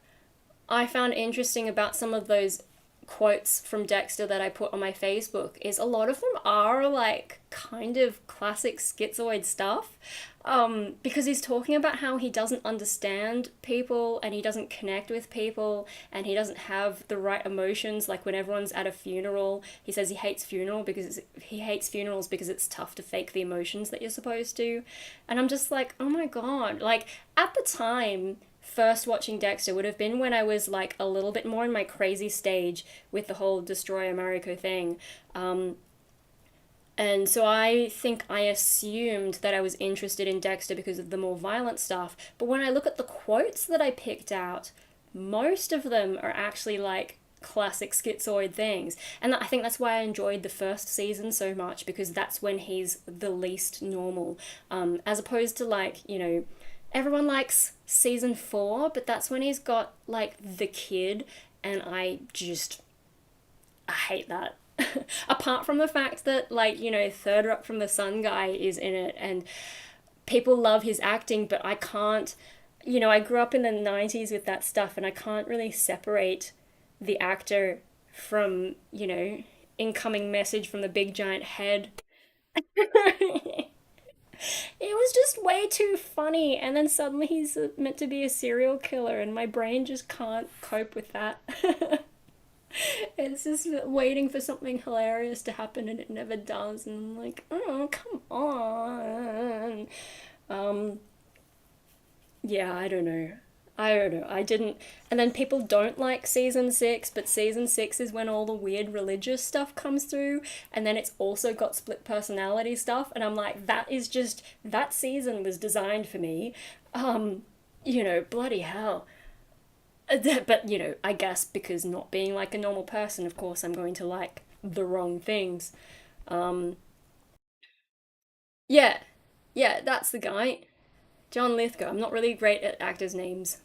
I found interesting about some of those quotes from Dexter that I put on my Facebook is a lot of them are like kind of classic schizoid stuff. Because he's talking about how he doesn't understand people and he doesn't connect with people and he doesn't have the right emotions. Like when everyone's at a funeral, he says he hates funerals because it's tough to fake the emotions that you're supposed to. And I'm just like, oh my god! Like at the time, first watching Dexter would have been when I was like a little bit more in my crazy stage with the whole DestroyerMariko thing. And so I think I assumed that I was interested in Dexter because of the more violent stuff. But when I look at the quotes that I picked out, most of them are actually like classic schizoid things. And I think that's why I enjoyed the first season so much, because that's when he's the least normal. As opposed to like, everyone likes season 4, but that's when he's got like the kid, and I hate that. Apart from the fact that, like, Third Rock from the Sun guy is in it and people love his acting, but I can't, I grew up in the 90s with that stuff and I can't really separate the actor from, incoming message from the big giant head. It was just way too funny, and then suddenly he's meant to be a serial killer, and my brain just can't cope with that. It's just waiting for something hilarious to happen and it never does, and I'm like, oh, come on. Um, yeah, I don't know. I don't know. I didn't. And then people don't like season 6, but season 6 is when all the weird religious stuff comes through, and then it's also got split personality stuff, and I'm like, that season was designed for me. Bloody hell. But, I guess because not being like a normal person, of course, I'm going to like the wrong things. Um, yeah, yeah, that's the guy. John Lithgow. I'm not really great at actors' names.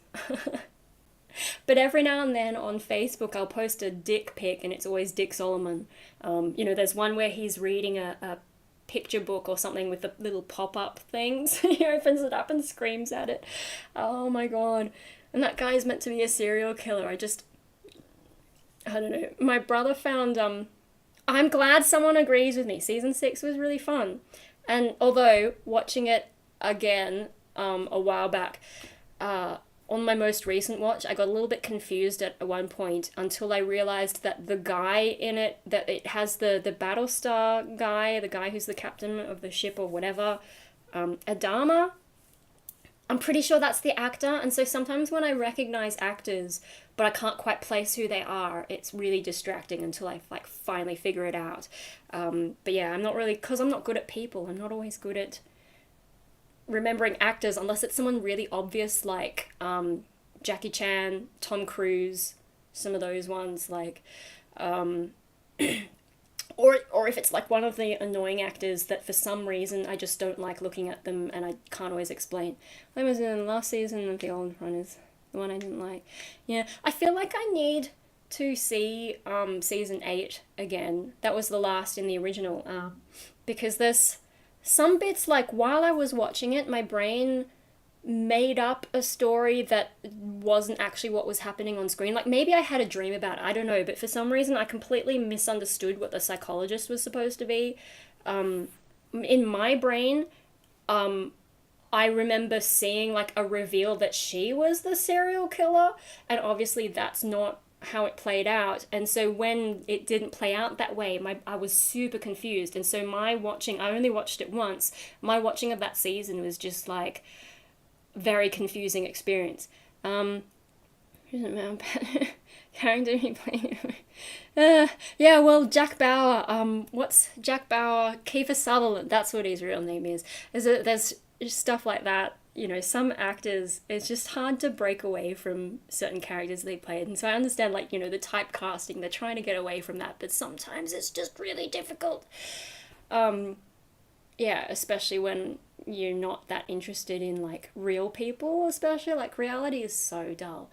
But every now and then on Facebook, I'll post a dick pic and it's always Dick Solomon. There's one where he's reading a picture book or something with the little pop-up things. He opens it up and screams at it. Oh my god. And that guy is meant to be a serial killer. I don't know. My brother found, I'm glad someone agrees with me. Season 6 was really fun. And although watching it again, a while back, on my most recent watch, I got a little bit confused at one point until I realized that the guy in it, that it has the Battlestar guy, the guy who's the captain of the ship or whatever, Adama. I'm pretty sure that's the actor, and so sometimes when I recognize actors, but I can't quite place who they are, it's really distracting until I like finally figure it out. But yeah, I'm not really, because I'm not good at people. I'm not always good at remembering actors unless it's someone really obvious like Jackie Chan, Tom Cruise, some of those ones like, or if it's like one of the annoying actors that for some reason I just don't like looking at them and I can't always explain. I was in the last season of The Old Runners, the one I didn't like. Yeah, I feel like I need to see season 8 again. That was the last in the original, because there's some bits like while I was watching it, my brain made up a story that wasn't actually what was happening on screen. Like maybe I had a dream about it, I don't know, but for some reason I completely misunderstood what the psychologist was supposed to be. In my brain, I remember seeing like a reveal that she was the serial killer, and obviously that's not how it played out. And so when it didn't play out that way, I was super confused. And so my watching, I only watched it once. My watching of that season was just like very confusing experience. Who's it man? Character he played? Yeah, well, Jack Bauer. What's Jack Bauer? Kiefer Sutherland. That's what his real name is. There's stuff like that. You know, some actors, it's just hard to break away from certain characters they played. And so I understand, like, you know, the typecasting, they're trying to get away from that, but sometimes it's just really difficult. Yeah, especially when you're not that interested in, like, real people, especially. Like, reality is so dull.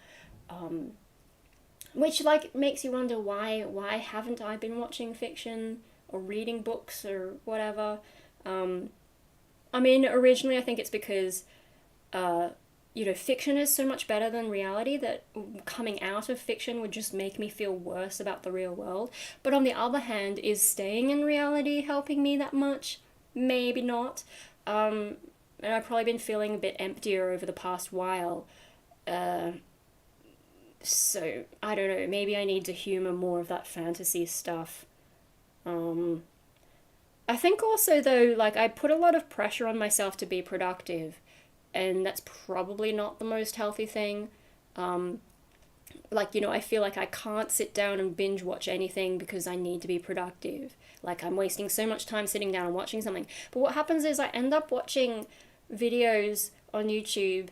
Which, like, makes you wonder why haven't I been watching fiction or reading books or whatever? I mean, originally I think it's because you know, fiction is so much better than reality that coming out of fiction would just make me feel worse about the real world. But on the other hand, is staying in reality helping me that much? Maybe not. And I've probably been feeling a bit emptier over the past while. Uh, so, I don't know, maybe I need to humor more of that fantasy stuff. Um, I think also, though, like, I put a lot of pressure on myself to be productive, and that's probably not the most healthy thing. Um, like, you know, I feel like I can't sit down and binge watch anything because I need to be productive. Like, I'm wasting so much time sitting down and watching something. But what happens is I end up watching videos on YouTube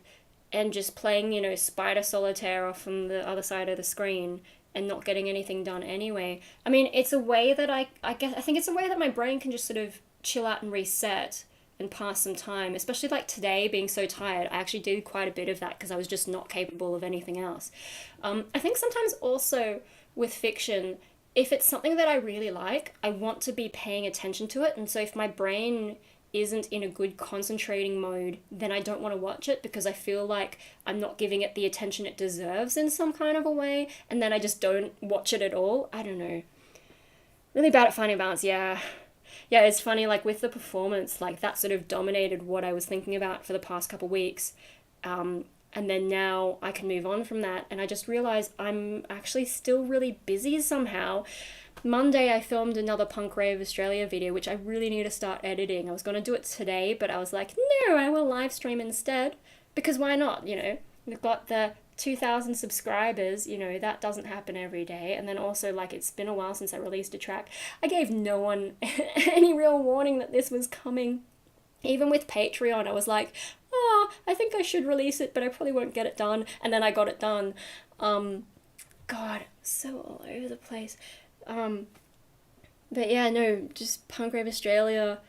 and just playing, you know, Spider Solitaire off from the other side of the screen and not getting anything done anyway. I mean, it's a way that I guess, I think it's a way that my brain can just sort of chill out and reset and pass some time, especially like today being so tired. I actually did quite a bit of that because I was just not capable of anything else. I think sometimes also with fiction, if it's something that I really like, I want to be paying attention to it. And so if my brain isn't in a good concentrating mode, then I don't want to watch it because I feel like I'm not giving it the attention it deserves in some kind of a way. And then I just don't watch it at all. I don't know. Really bad at finding balance, yeah. Yeah, it's funny, like with the performance, like that sort of dominated what I was thinking about for the past couple weeks. And then now I can move on from that, and I just realized I'm actually still really busy somehow. Monday, I filmed another Punk Rave Australia video, which I really need to start editing. I was going to do it today, but I was like, no, I will live stream instead. Because why not, you know? We've got the 2,000 subscribers, you know, that doesn't happen every day. And then also, like, it's been a while since I released a track. I gave no one any real warning that this was coming. Even with Patreon, I was like, oh, I think I should release it, but I probably won't get it done. And then I got it done. God, so all over the place. Um, but yeah, no, just Punk Rave Australia.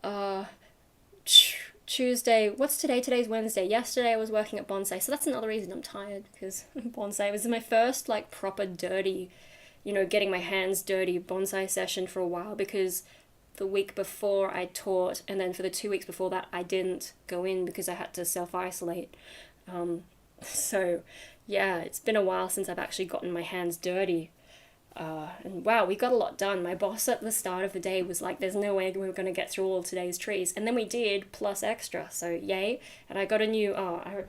Uh, Tuesday. What's today? Today's Wednesday. Yesterday I was working at Bonsai, so that's another reason I'm tired because Bonsai was my first like proper dirty, you know, getting my hands dirty bonsai session for a while because the week before I taught, and then for the 2 weeks before that I didn't go in because I had to self isolate. So yeah, it's been a while since I've actually gotten my hands dirty. And wow, we got a lot done. My boss at the start of the day was like, there's no way we were going to get through all of today's trees. And then we did, plus extra, so yay. And I got a new, I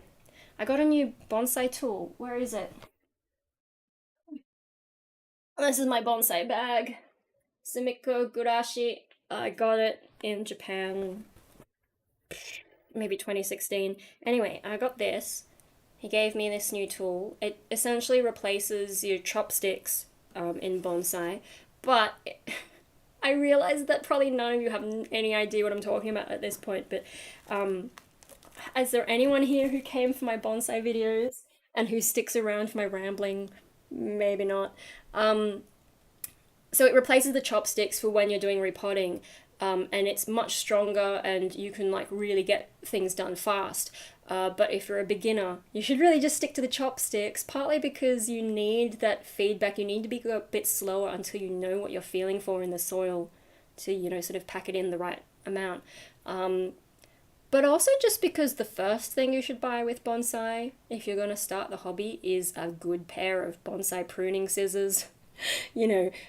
got a new bonsai tool. Where is it? This is my bonsai bag. Sumiko Gurashi. I got it in Japan, maybe 2016. Anyway, I got this. He gave me this new tool. It essentially replaces your chopsticks in bonsai, but I realize that probably none of you have any idea what I'm talking about at this point, but is there anyone here who came for my bonsai videos and who sticks around for my rambling? Maybe not. So it replaces the chopsticks for when you're doing repotting, and it's much stronger, and you can like really get things done fast. But if you're a beginner, you should really just stick to the chopsticks, partly because you need that feedback. You need to be a bit slower until you know what you're feeling for in the soil to, sort of pack it in the right amount. Um, but also just because the first thing you should buy with bonsai, if you're going to start the hobby, is a good pair of bonsai pruning scissors.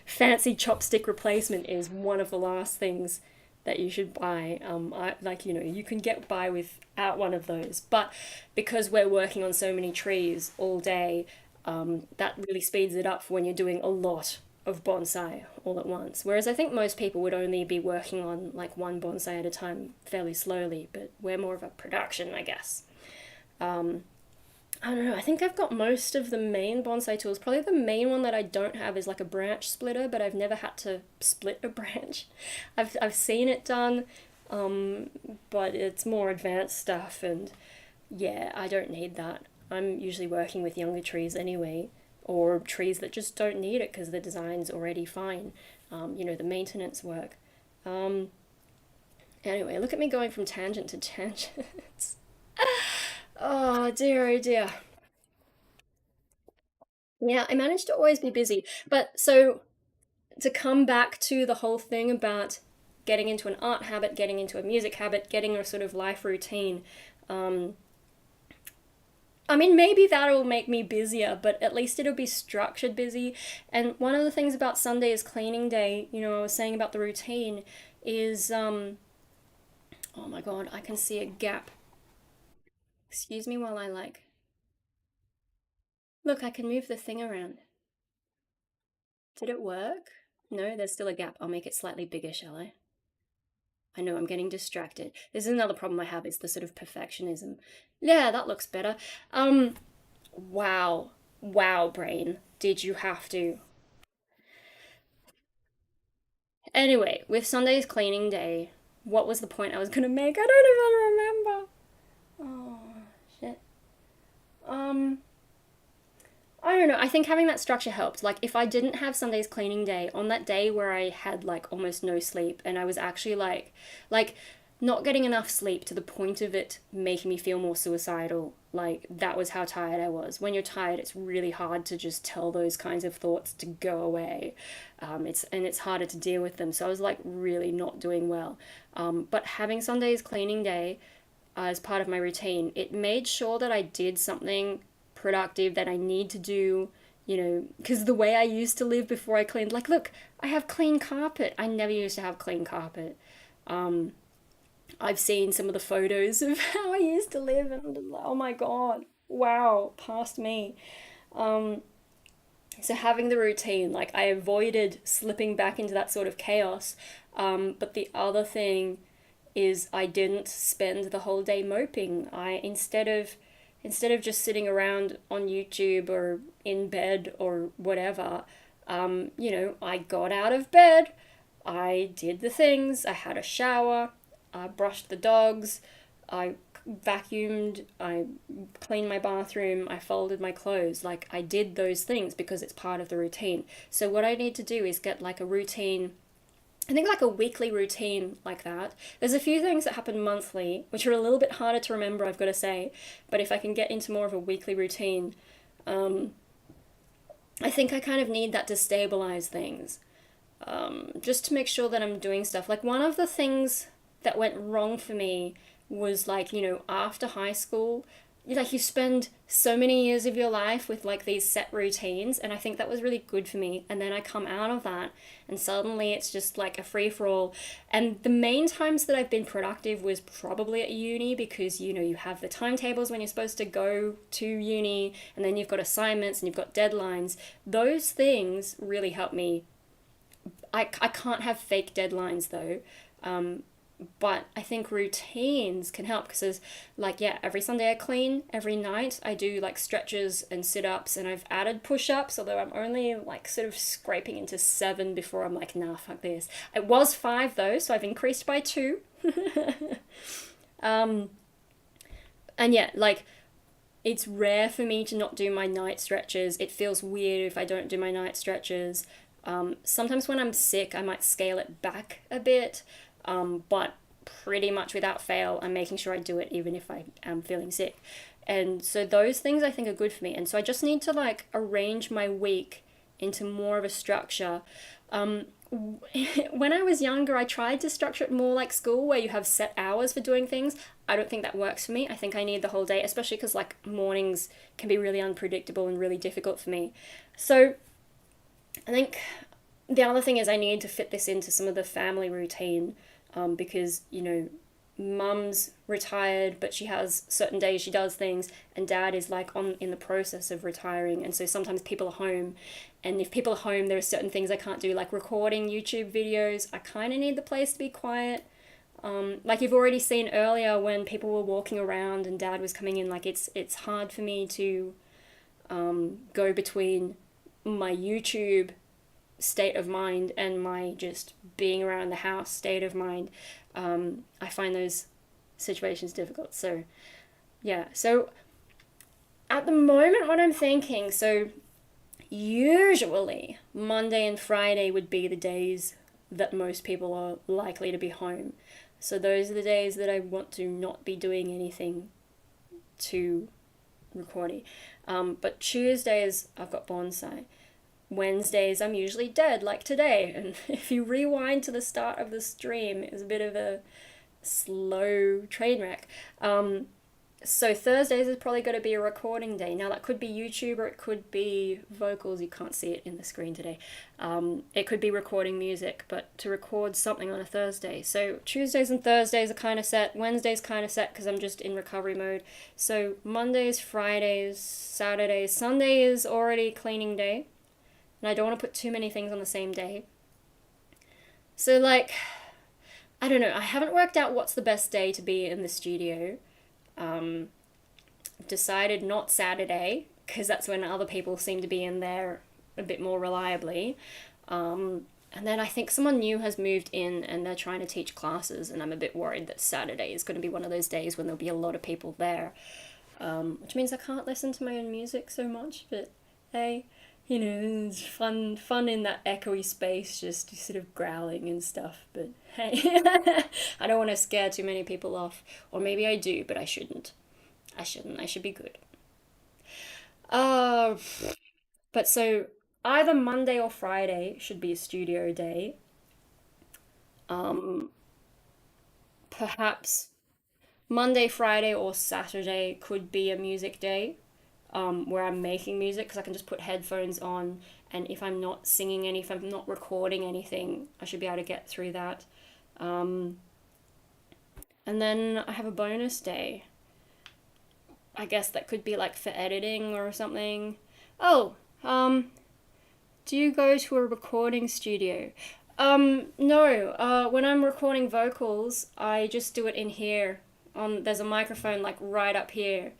Fancy chopstick replacement is one of the last things that you should buy. You can get by without one of those, but because we're working on so many trees all day, that really speeds it up for when you're doing a lot of bonsai all at once. Whereas I think most people would only be working on like one bonsai at a time fairly slowly, but we're more of a production, I guess. Um, I don't know. I think I've got most of the main bonsai tools. Probably the main one that I don't have is like a branch splitter, but I've never had to split a branch. I've seen it done, um, but it's more advanced stuff, and yeah, I don't need that. I'm usually working with younger trees anyway, or trees that just don't need it because the design's already fine. The maintenance work. Um, anyway, look at me going from tangent to tangent. Oh dear, oh dear. Yeah, I managed to always be busy. But so to come back to the whole thing about getting into an art habit, getting into a music habit, getting a sort of life routine, um, I mean, maybe that'll make me busier, but at least it'll be structured busy. And one of the things about Sunday is cleaning day, I was saying about the routine, is, oh my God, I can see a gap. Excuse me while I like, look, I can move the thing around. Did it work? No, there's still a gap. I'll make it slightly bigger, shall I? I know I'm getting distracted. This is another problem I have, is the sort of perfectionism. Yeah, that looks better. Um, wow. Wow, brain. Did you have to? Anyway, with Sunday's cleaning day, what was the point I was gonna make? I don't even remember. Oh, shit. Um, I don't know. I think having that structure helped. Like, if I didn't have Sunday's cleaning day, on that day where I had like almost no sleep and I was actually like not getting enough sleep to the point of it making me feel more suicidal. Like, that was how tired I was. When you're tired, it's really hard to just tell those kinds of thoughts to go away. It's harder to deal with them. So I was like really not doing well. But having Sunday's cleaning day as part of my routine, it made sure that I did something productive that I need to do, because the way I used to live before I cleaned, like, look, I have clean carpet. I never used to have clean carpet. Um, I've seen some of the photos of how I used to live, and oh my God, wow, past me. Um, so having the routine, like, I avoided slipping back into that sort of chaos. But the other thing is I didn't spend the whole day moping. Instead of just sitting around on YouTube or in bed or whatever, I got out of bed, I did the things, I had a shower, I brushed the dogs, I vacuumed, I cleaned my bathroom, I folded my clothes. Like, I did those things because it's part of the routine. So what I need to do is get like a routine, I think like a weekly routine like that. There's a few things that happen monthly, which are a little bit harder to remember, I've got to say. But if I can get into more of a weekly routine, um, I think I kind of need that to stabilize things. Just to make sure that I'm doing stuff. Like, one of the things that went wrong for me was like, after high school, like, you spend so many years of your life with like these set routines, and I think that was really good for me. And then I come out of that and suddenly it's just like a free for all. And the main times that I've been productive was probably at uni, because you have the timetables when you're supposed to go to uni, and then you've got assignments and you've got deadlines. Those things really help me. I can't have fake deadlines though. But I think routines can help, because like, yeah, every Sunday I clean, every night I do like stretches and sit-ups, and I've added push-ups, although I'm only like sort of scraping into 7 before I'm like, nah, fuck this. It was 5 though, so I've increased by 2. um and yeah, like, it's rare for me to not do my night stretches. It feels weird if I don't do my night stretches. Sometimes when I'm sick, I might scale it back a bit, but pretty much without fail, I'm making sure I do it even if I am feeling sick. And so those things I think are good for me. And so I just need to like arrange my week into more of a structure. When I was younger, I tried to structure it more like school, where you have set hours for doing things. I don't think that works for me. I think I need the whole day, especially because like mornings can be really unpredictable and really difficult for me. So I think the other thing is I need to fit this into some of the family routine, because, mum's retired, but she has certain days she does things, and dad is like on in the process of retiring, and so sometimes people are home, and if people are home, there are certain things I can't do, like recording YouTube videos. I kind of need the place to be quiet. Like you've already seen earlier when people were walking around and dad was coming in, like it's hard for me to go between my YouTube state of mind and my just being around the house state of mind. I find those situations difficult. So, yeah. So, at the moment, what I'm thinking, so usually Monday and Friday would be the days that most people are likely to be home. So, those are the days that I want to not be doing anything too recordy. But Tuesdays, I've got bonsai. Wednesdays, I'm usually dead, like today. And if you rewind to the start of the stream, it was a bit of a slow train wreck. So Thursdays is probably going to be a recording day. Now that could be YouTube or it could be vocals. You can't see it in the screen today. It could be recording music, but to record something on a Thursday. So Tuesdays and Thursdays are kind of set. Wednesdays kind of set because I'm just in recovery mode. So Mondays, Fridays, Saturdays, Sunday is already cleaning day. And I don't want to put too many things on the same day. So like, I don't know, I haven't worked out what's the best day to be in the studio. Decided not Saturday, because that's when other people seem to be in there a bit more reliably. And then I think someone new has moved in and they're trying to teach classes, and I'm a bit worried that Saturday is going to be one of those days when there'll be a lot of people there. Which means I can't listen to my own music so much, but hey, it's fun in that echoey space, just sort of growling and stuff. But hey, I don't want to scare too many people off. Or maybe I do, but I shouldn't. I should be good. Uh, but so either Monday or Friday should be a studio day. Um, Perhaps Monday, Friday, or Saturday could be a music day, where I'm making music because I can just put headphones on, and if I'm not singing if I'm not recording anything, I should be able to get through that. Um, and then I have a bonus day. I guess that could be like for editing or something. Oh, do you go to a recording studio? No. When I'm recording vocals, I just do it in here. There's a microphone like right up here.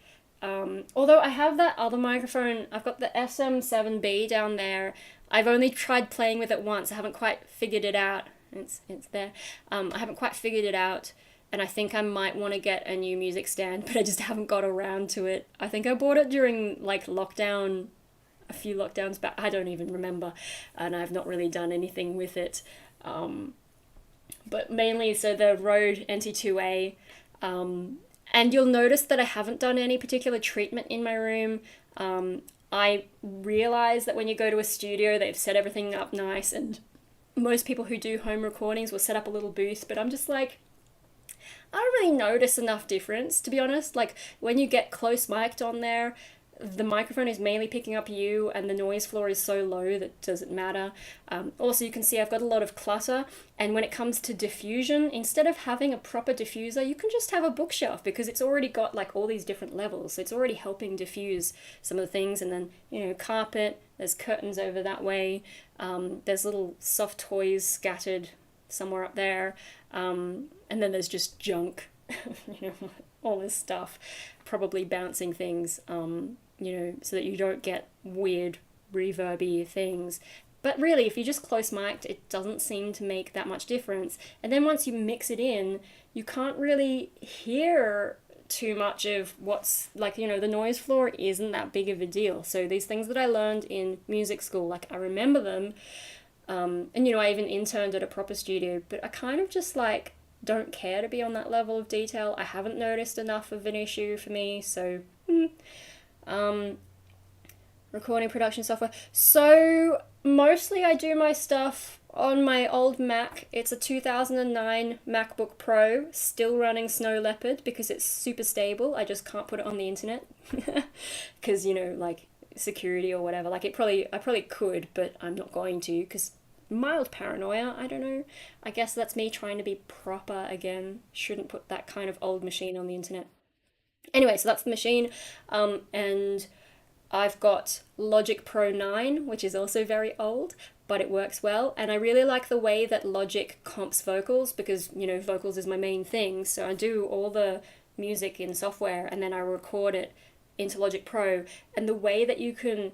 Although I have that other microphone, I've got the SM7B down there. I've only tried playing with it once. I haven't quite figured it out. It's there. I haven't quite figured it out, and I think I might want to get a new music stand, but I just haven't got around to it. I think I bought it during like lockdown, a few lockdowns back. I don't even remember, and I've not really done anything with it. Um, but mainly, so the Rode NT2A. And you'll notice that I haven't done any particular treatment in my room. I realize that when you go to a studio, they've set everything up nice, and most people who do home recordings will set up a little booth, but I'm just like, I don't really notice enough difference, to be honest. Like, when you get close mic'd on there, the microphone is mainly picking up you, and the noise floor is so low that it doesn't matter. Also, you can see I've got a lot of clutter, and when it comes to diffusion, instead of having a proper diffuser, you can just have a bookshelf, because it's already got like all these different levels, so it's already helping diffuse some of the things. And then, carpet, there's curtains over that way, there's little soft toys scattered somewhere up there, and then there's just junk, all this stuff, probably bouncing things, so that you don't get weird reverby things. But really, if you just close mic'd, it doesn't seem to make that much difference. And then once you mix it in, you can't really hear too much of what's like, the noise floor isn't that big of a deal. So these things that I learned in music school, like I remember them, And I even interned at a proper studio, but I kind of just like don't care to be on that level of detail. I haven't noticed enough of an issue for me, so um, recording production software. So mostly I do my stuff on my old Mac. It's a 2009 MacBook Pro, still running Snow Leopard because it's super stable. I just can't put it on the internet because like security or whatever. Like I probably could, but I'm not going to because mild paranoia. I don't know. I guess that's me trying to be proper again. Shouldn't put that kind of old machine on the internet. Anyway, so that's the machine. And I've got Logic Pro 9, which is also very old, but it works well. And I really like the way that Logic comps vocals because, vocals is my main thing. So I do all the music in software and then I record it into Logic Pro. And the way that you can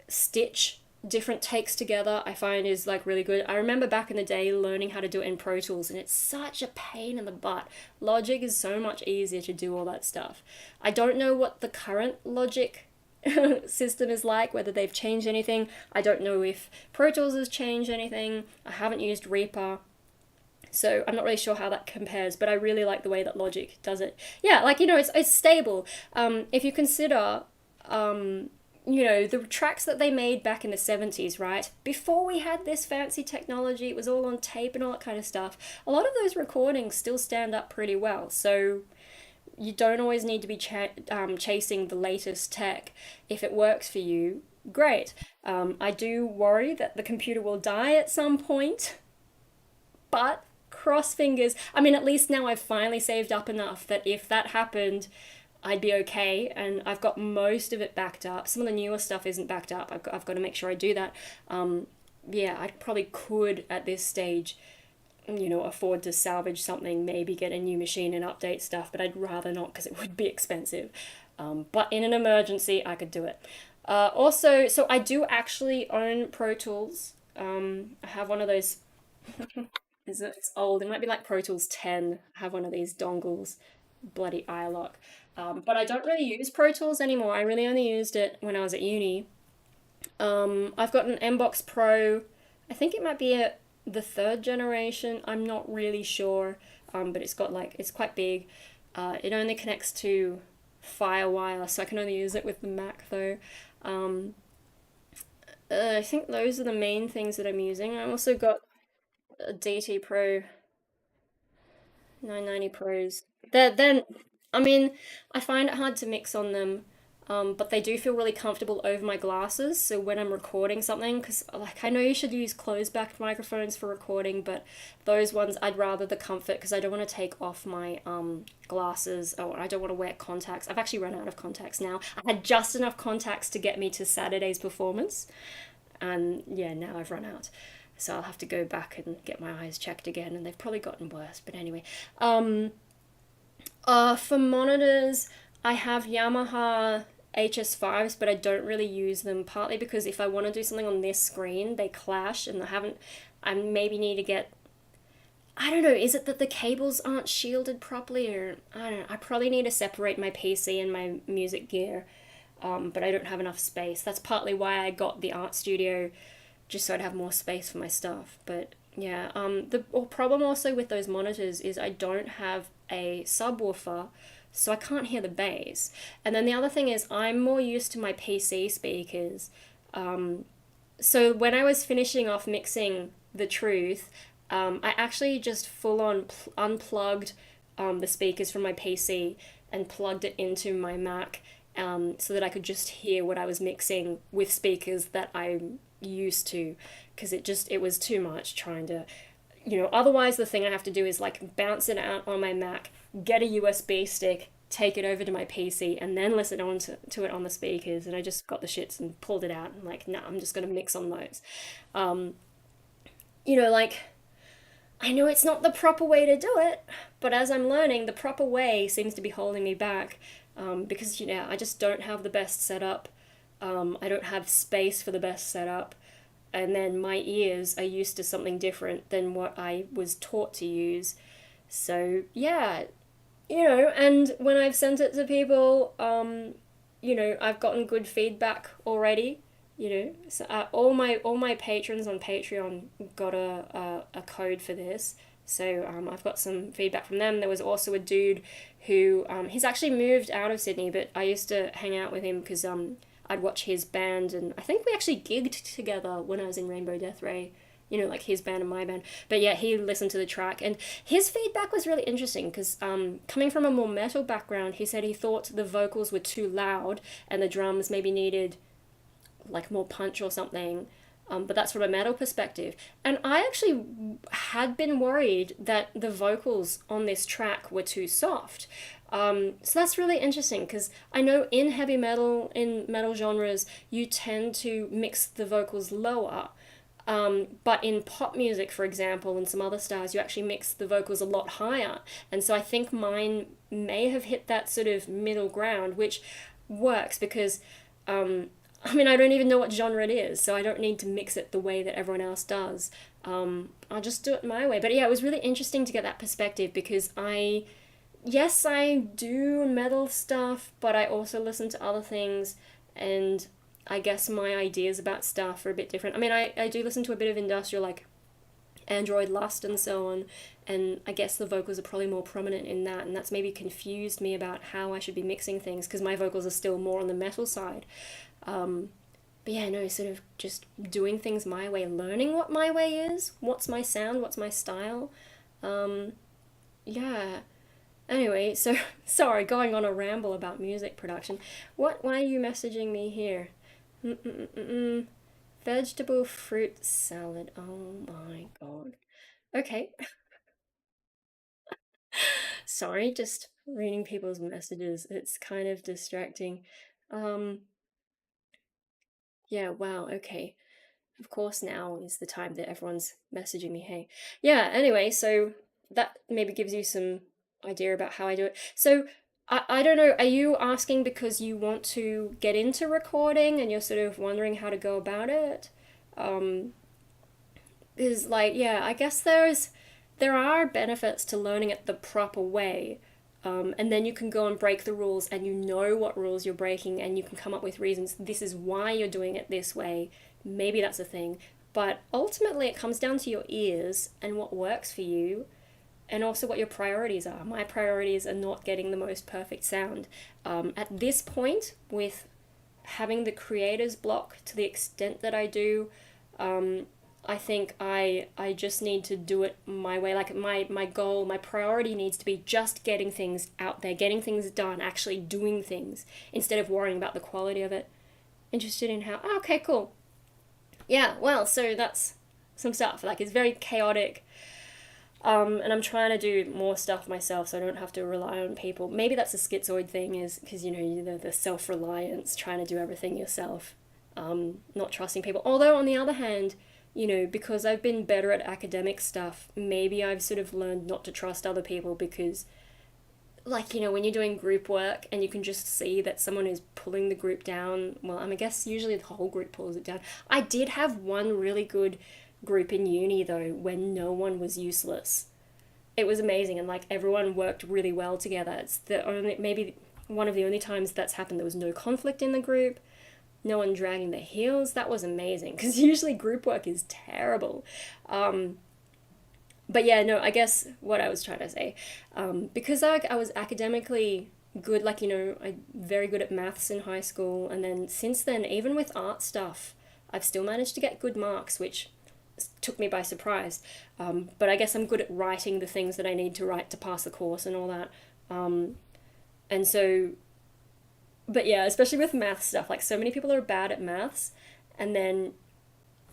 stitch different takes together I find is like really good. I remember back in the day learning how to do it in Pro Tools and it's such a pain in the butt. Logic is so much easier to do all that stuff. I don't know what the current Logic system is like, whether they've changed anything. I don't know if Pro Tools has changed anything. I haven't used Reaper. So I'm not really sure how that compares, but I really like the way that Logic does it. Yeah, like it's stable. If you consider the tracks that they made back in the 70s, right? Before we had this fancy technology, it was all on tape and all that kind of stuff. A lot of those recordings still stand up pretty well. So you don't always need to be chasing the latest tech. If it works for you, great. I do worry that the computer will die at some point, but cross fingers. I mean, at least now I've finally saved up enough that if that happened, I'd be okay, and I've got most of it backed up. Some of the newer stuff isn't backed up. I've got to make sure I do that. Yeah, I probably could at this stage, afford to salvage something, maybe get a new machine and update stuff, but I'd rather not because it would be expensive. But in an emergency, I could do it. Also, so I do actually own Pro Tools. I have one of those. It's old. It might be like Pro Tools 10. I have one of these dongles, bloody iLock. But I don't really use Pro Tools anymore. I really only used it when I was at uni. I've got an Mbox Pro. I think it might be the third generation. I'm not really sure. But it's got it's quite big. It only connects to Firewire, so I can only use it with the Mac though. I think those are the main things that I'm using. I also got a DT Pro 990 Pros. Then I mean, I find it hard to mix on them, but they do feel really comfortable over my glasses. So when I'm recording something, because I know you should use closed-back microphones for recording, but those ones I'd rather the comfort because I don't want to take off my glasses or I don't want to wear contacts. I've actually run out of contacts now. I had just enough contacts to get me to Saturday's performance, and yeah, now I've run out. So I'll have to go back and get my eyes checked again, and they've probably gotten worse. But anyway, for monitors, I have Yamaha HS5s, but I don't really use them, partly because if I want to do something on this screen, they clash, and I maybe need to get, I don't know, is it that the cables aren't shielded properly, or, I don't know, I probably need to separate my PC and my music gear, but I don't have enough space. That's partly why I got the art studio, just so I'd have more space for my stuff, but yeah, the problem also with those monitors is I don't have a subwoofer, so I can't hear the bass. And then the other thing is I'm more used to my PC speakers. So when I was finishing off mixing The Truth, I actually just full on unplugged the speakers from my PC and plugged it into my Mac so that I could just hear what I was mixing with speakers that I'm used to, because it was too much trying to, otherwise the thing I have to do is bounce it out on my Mac, get a USB stick, take it over to my PC, and then listen to it on the speakers. And I just got the shits and pulled it out and no, I'm just gonna mix on those. I know it's not the proper way to do it, but as I'm learning, the proper way seems to be holding me back, because I just don't have the best setup. I don't have space for the best setup, and then my ears are used to something different than what I was taught to use. So yeah, and when I've sent it to people, I've gotten good feedback already. So all my patrons on Patreon got a code for this. So I've got some feedback from them. There was also a dude who he's actually moved out of Sydney, but I used to hang out with him because I'd watch his band, and I think we actually gigged together when I was in Rainbow Death Ray. Like his band and my band. But yeah, he listened to the track, and his feedback was really interesting because coming from a more metal background, he said he thought the vocals were too loud and the drums maybe needed like more punch or something. But that's from a metal perspective. And I actually had been worried that the vocals on this track were too soft. So that's really interesting because I know in heavy metal, in metal genres, you tend to mix the vocals lower. But in pop music, for example, and some other styles, you actually mix the vocals a lot higher. And so I think mine may have hit that sort of middle ground, which works because I mean, I don't even know what genre it is, so I don't need to mix it the way that everyone else does. I'll just do it my way. But yeah, it was really interesting to get that perspective because yes, I do metal stuff, but I also listen to other things, and I guess my ideas about stuff are a bit different. I mean, I do listen to a bit of industrial, like Android Lust and so on, and I guess the vocals are probably more prominent in that, and that's maybe confused me about how I should be mixing things because my vocals are still more on the metal side. Um, but yeah, no, sort of just doing things my way, learning what my way is, what's my sound, what's my style. Um, yeah. Anyway, so sorry, going on a ramble about music production. Why are you messaging me here? Mm-mm-mm-mm. Vegetable fruit salad. Oh my God. Okay. Sorry, just reading people's messages. It's kind of distracting. Um, yeah, wow, okay. Of course, now is the time that everyone's messaging me, hey. Yeah, anyway, so that maybe gives you some idea about how I do it. So I don't know, are you asking because you want to get into recording and you're sort of wondering how to go about it? Um, is like, yeah, I guess there are benefits to learning it the proper way. And then you can go and break the rules and you know what rules you're breaking and you can come up with reasons. This is why you're doing it this way. Maybe that's a thing. But ultimately, it comes down to your ears and what works for you and also what your priorities are. My priorities are not getting the most perfect sound. At this point, with having the creator's block to the extent that I do, um, I think I just need to do it my way. Like my goal, my priority needs to be just getting things out there, getting things done, actually doing things instead of worrying about the quality of it. Interested in how? Oh, okay, cool. Yeah, well, so that's some stuff. Like it's very chaotic. And I'm trying to do more stuff myself so I don't have to rely on people. Maybe that's a schizoid thing, is because the self reliance, trying to do everything yourself, not trusting people. Although on the other hand, because I've been better at academic stuff, maybe I've sort of learned not to trust other people because, like, when you're doing group work and you can just see that someone is pulling the group down, well, I guess usually the whole group pulls it down. I did have one really good group in uni though when no one was useless. It was amazing and like everyone worked really well together. It's the only maybe one of the only times that's happened. There was no conflict in the group, no one dragging their heels. That was amazing because usually group work is terrible. Um, but yeah, no, I guess what I was trying to say, because I was academically good, like, I very good at maths in high school, and then since then, even with art stuff, I've still managed to get good marks, which took me by surprise. But I guess I'm good at writing the things that I need to write to pass the course and all that. Um, and so, but yeah, especially with math stuff, like so many people are bad at maths, and then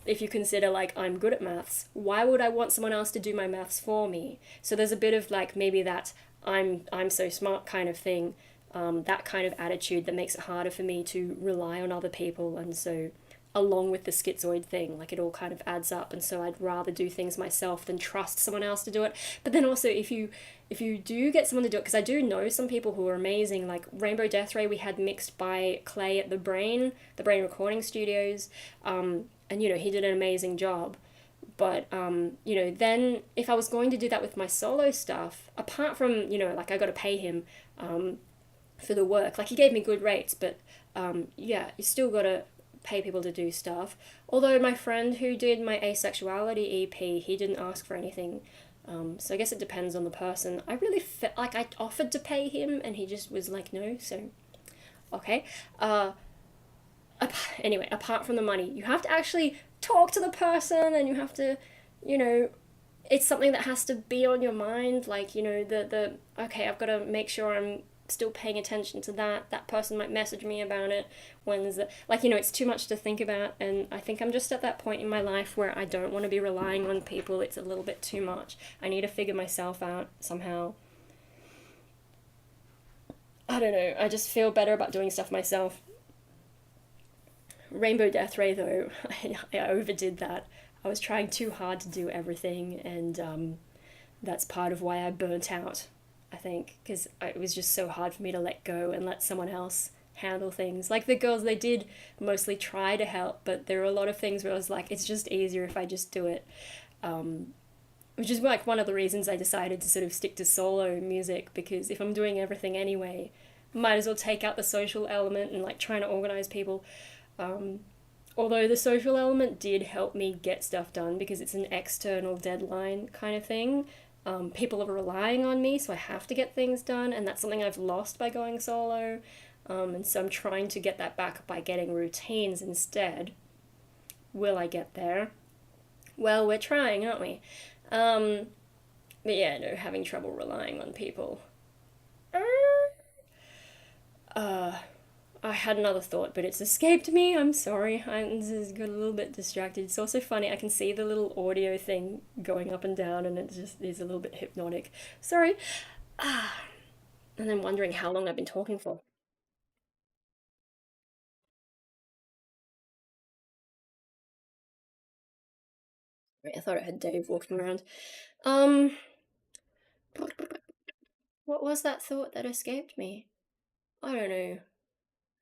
if you consider like I'm good at maths, why would I want someone else to do my maths for me? So there's a bit of like maybe that I'm so smart kind of thing, that kind of attitude that makes it harder for me to rely on other people, and so along with the schizoid thing, like it all kind of adds up, and so I'd rather do things myself than trust someone else to do it. But then also if you do get someone to do it, because I do know some people who are amazing, like Rainbow Death Ray we had mixed by Clay at the Brain Recording Studios, and he did an amazing job. But then if I was going to do that with my solo stuff, apart from like I got to pay him for the work, like he gave me good rates, but yeah, you still got to pay people to do stuff. Although my friend who did my asexuality EP, he didn't ask for anything. So I guess it depends on the person. I really felt like I offered to pay him and he just was like, no, so okay. Anyway, apart from the money, you have to actually talk to the person and you have to, you know, it's something that has to be on your mind. Like, okay, I've got to make sure I'm still paying attention to that. That person might message me about it. When's it? Like, it's too much to think about. And I think I'm just at that point in my life where I don't want to be relying on people. It's a little bit too much. I need to figure myself out somehow. I don't know. I just feel better about doing stuff myself. Rainbow Death Ray, though, I overdid that. I was trying too hard to do everything, and that's part of why I burnt out, I think, because it was just so hard for me to let go and let someone else handle things. Like the girls, they did mostly try to help, but there were a lot of things where I was like, it's just easier if I just do it. Which is like one of the reasons I decided to sort of stick to solo music, because if I'm doing everything anyway, might as well take out the social element and like trying to organize people. Um, Although the social element did help me get stuff done because it's an external deadline kind of thing. People are relying on me, so I have to get things done, and that's something I've lost by going solo. And so I'm trying to get that back by getting routines instead. Will I get there? Well, we're trying, aren't we? Um, but yeah, no, having trouble relying on people. Uh, I had another thought, but it's escaped me. I'm sorry. I just got a little bit distracted. It's also funny. I can see the little audio thing going up and down, and it just is a little bit hypnotic. Sorry. Ah, and I'm wondering how long I've been talking for. Wait, I thought I had Dave walking around. Um, what was that thought that escaped me? I don't know.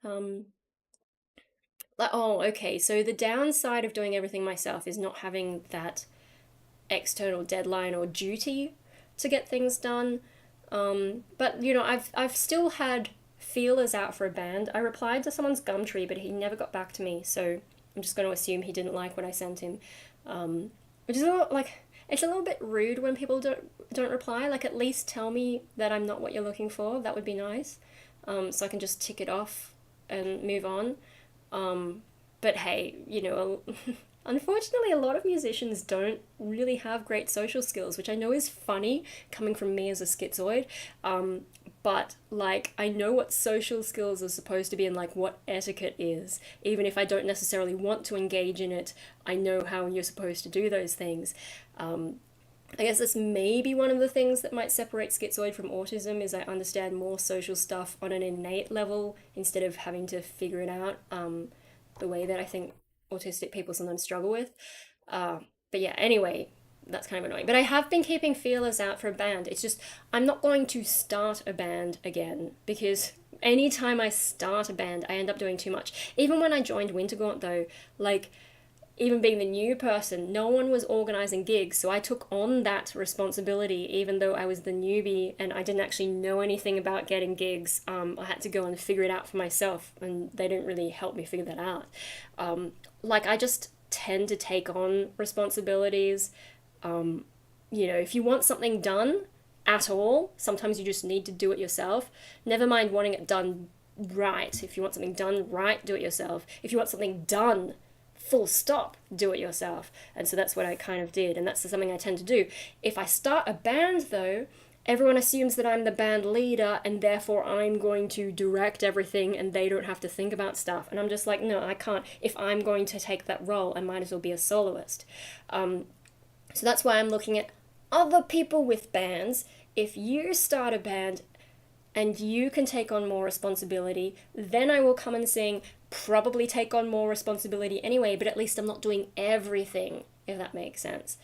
Um, okay. So the downside of doing everything myself is not having that external deadline or duty to get things done. But I've still had feelers out for a band. I replied to someone's Gumtree, but he never got back to me. So I'm just going to assume he didn't like what I sent him, which is a lot like it's a little bit rude when people don't reply. Like at least tell me that I'm not what you're looking for. That would be nice, so I can just tick it off and move on. But hey, unfortunately, a lot of musicians don't really have great social skills, which I know is funny coming from me as a schizoid. But like, I know what social skills are supposed to be and like what etiquette is. Even if I don't necessarily want to engage in it, I know how you're supposed to do those things. Um, I guess that's maybe one of the things that might separate schizoid from autism is I understand more social stuff on an innate level instead of having to figure it out the way that I think autistic people sometimes struggle with. But yeah, anyway, that's kind of annoying. But I have been keeping feelers out for a band. It's just I'm not going to start a band again because anytime I start a band, I end up doing too much. Even when I joined Wintergaunt, though, like even being the new person, no one was organizing gigs, so I took on that responsibility even though I was the newbie and I didn't actually know anything about getting gigs. I had to go and figure it out for myself, and they didn't really help me figure that out. Like, I just tend to take on responsibilities. If you want something done at all, sometimes you just need to do it yourself. Never mind wanting it done right. If you want something done right, do it yourself. If you want something done full stop, do it yourself. And so that's what I kind of did, and that's something I tend to do. If I start a band, though, everyone assumes that I'm the band leader and therefore I'm going to direct everything and they don't have to think about stuff. And I'm just like, no, I can't. If I'm going to take that role, I might as well be a soloist. So that's why I'm looking at other people with bands. If you start a band and you can take on more responsibility, then I will come and sing, probably take on more responsibility anyway, but at least I'm not doing everything, if that makes sense.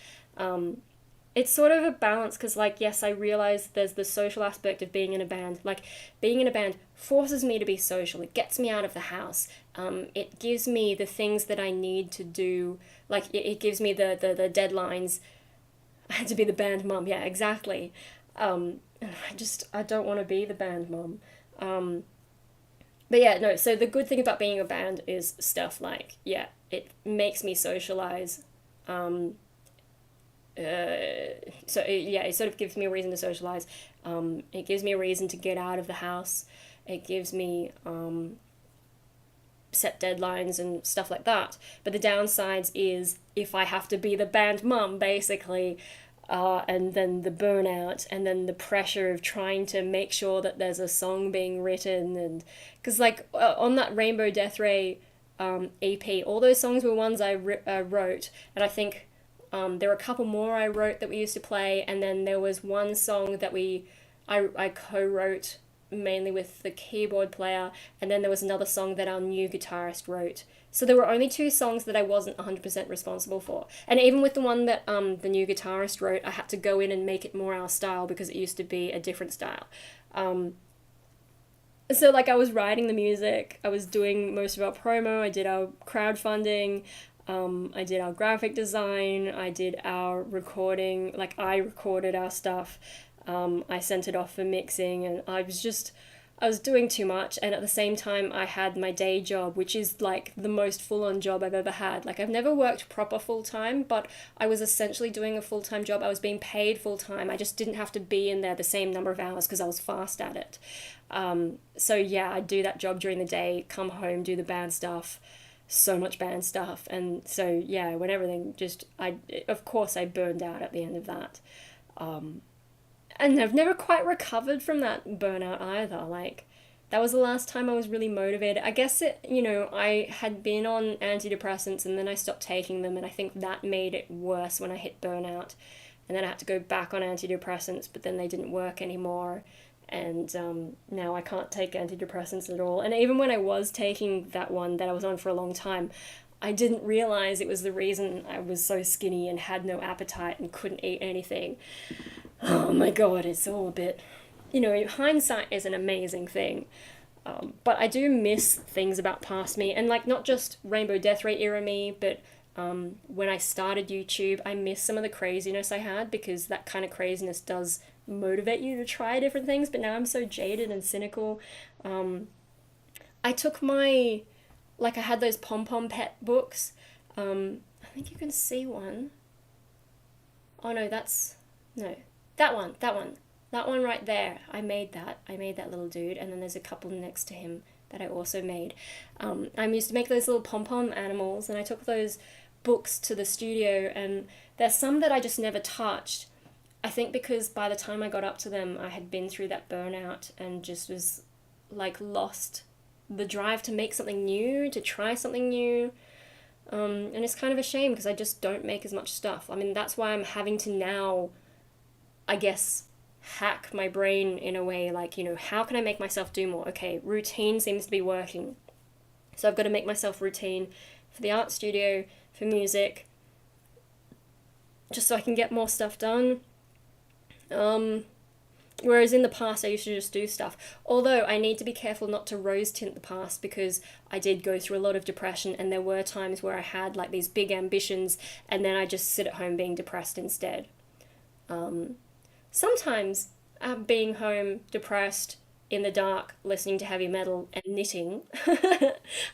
It's sort of a balance because, like, yes, I realize there's the social aspect of being in a band. Like, being in a band forces me to be social. It gets me out of the house. It gives me the things that I need to do. Like, it gives me the deadlines. I had to be the band mom. Yeah, exactly. I don't want to be the band mom. But yeah, no, so the good thing about being a band is stuff like, yeah, it makes me socialize. Um, yeah, it sort of gives me a reason to socialize. It gives me a reason to get out of the house. It gives me set deadlines and stuff like that. But the downsides is if I have to be the band mum, basically, and then the burnout, and then the pressure of trying to make sure that there's a song being written, and because like on that Rainbow Death Ray EP, all those songs were ones I wrote, and I think there were a couple more I wrote that we used to play, and then there was one song that I co-wrote mainly with the keyboard player, and then there was another song that our new guitarist wrote. So there were only two songs that I wasn't 100% responsible for. And even with the one that the new guitarist wrote, I had to go in and make it more our style because it used to be a different style. Um, so like I was writing the music, I was doing most of our promo, I did our crowdfunding, I did our graphic design, I did our recording, like I recorded our stuff. I sent it off for mixing, and I was doing too much. And at the same time, I had my day job, which is like the most full on job I've ever had. Like, I've never worked proper full time, but I was essentially doing a full time job. I was being paid full time. I just didn't have to be in there the same number of hours because I was fast at it. So, yeah, I'd do that job during the day, come home, do the band stuff. So much band stuff. And so, yeah, when everything just, of course, I burned out at the end of that. And I've never quite recovered from that burnout either. Like, that was the last time I was really motivated. I guess I had been on antidepressants and then I stopped taking them, and I think that made it worse when I hit burnout. And then I had to go back on antidepressants, but then they didn't work anymore. And now I can't take antidepressants at all. And even when I was taking that one that I was on for a long time, I didn't realize it was the reason I was so skinny and had no appetite and couldn't eat anything. Oh my god, it's all a bit. Hindsight is an amazing thing. But I do miss things about past me, and like not just Rainbow Death Ray era me, but when I started YouTube, I miss some of the craziness I had because that kind of craziness does motivate you to try different things. But now I'm so jaded and cynical. I took I had those pom pom pet books. I think you can see one. Oh no, no, that one right there. I made that little dude, and then there's a couple next to him that I also made. I used to make those little pom pom animals, and I took those books to the studio, and there's some that I just never touched. I think because by the time I got up to them, I had been through that burnout and just was like lost the drive to make something new, to try something new. And it's kind of a shame because I just don't make as much stuff. I mean, that's why I'm having to now, I guess, hack my brain in a way like, how can I make myself do more? Okay, routine seems to be working. So I've got to make myself routine for the art studio, for music, just so I can get more stuff done. Whereas in the past, I used to just do stuff. Although I need to be careful not to rose tint the past because I did go through a lot of depression, and there were times where I had like these big ambitions and then I just sit at home being depressed instead. Sometimes being home depressed in the dark, listening to heavy metal and knitting.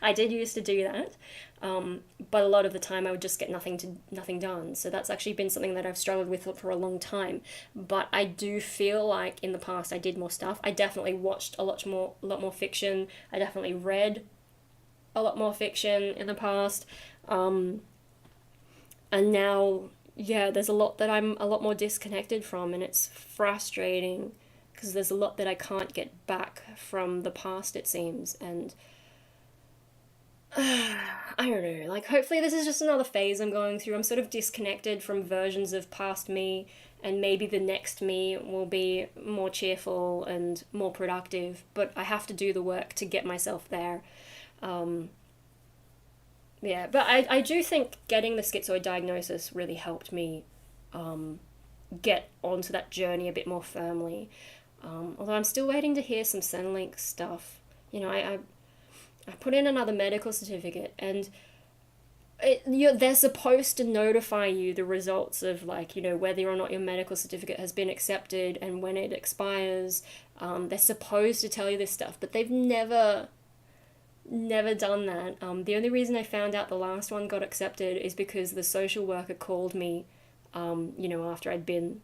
I did used to do that, but a lot of the time I would just get nothing done. So that's actually been something that I've struggled with for a long time. But I do feel like in the past I did more stuff. I definitely watched a lot more fiction. I definitely read a lot more fiction in the past, and now yeah, there's a lot that I'm a lot more disconnected from, and it's frustrating because there's a lot that I can't get back from the past, it seems. And I don't know, like, hopefully, this is just another phase I'm going through. I'm sort of disconnected from versions of past me, and maybe the next me will be more cheerful and more productive, but I have to do the work to get myself there. Um, yeah, but I do think getting the schizoid diagnosis really helped me get onto that journey a bit more firmly. Although I'm still waiting to hear some Centrelink stuff. I put in another medical certificate, and they're supposed to notify you the results of, like, whether or not your medical certificate has been accepted and when it expires. They're supposed to tell you this stuff, but they've never Never done that. The only reason I found out the last one got accepted is because the social worker called me, after I'd been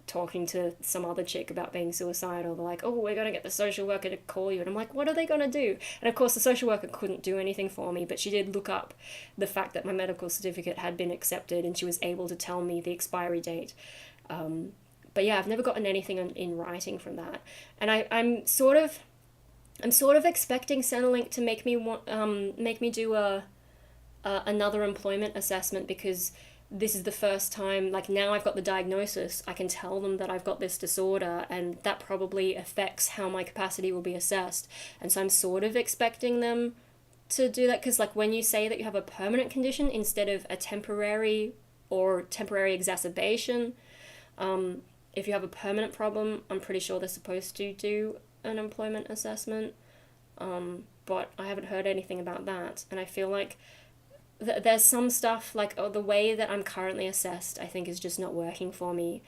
talking to some other chick about being suicidal. They're like, oh, we're going to get the social worker to call you. And I'm like, what are they going to do? And of course, the social worker couldn't do anything for me, but she did look up the fact that my medical certificate had been accepted and she was able to tell me the expiry date. But yeah, I've never gotten anything in writing from that. And I'm sort of expecting Centrelink to make me do another employment assessment because this is the first time, like now I've got the diagnosis, I can tell them that I've got this disorder, and that probably affects how my capacity will be assessed. And so I'm sort of expecting them to do that because, like, when you say that you have a permanent condition instead of a temporary or temporary exacerbation, if you have a permanent problem, I'm pretty sure they're supposed to do an employment assessment. But I haven't heard anything about that, and I feel like there's some stuff like the way that I'm currently assessed, I think is just not working for me.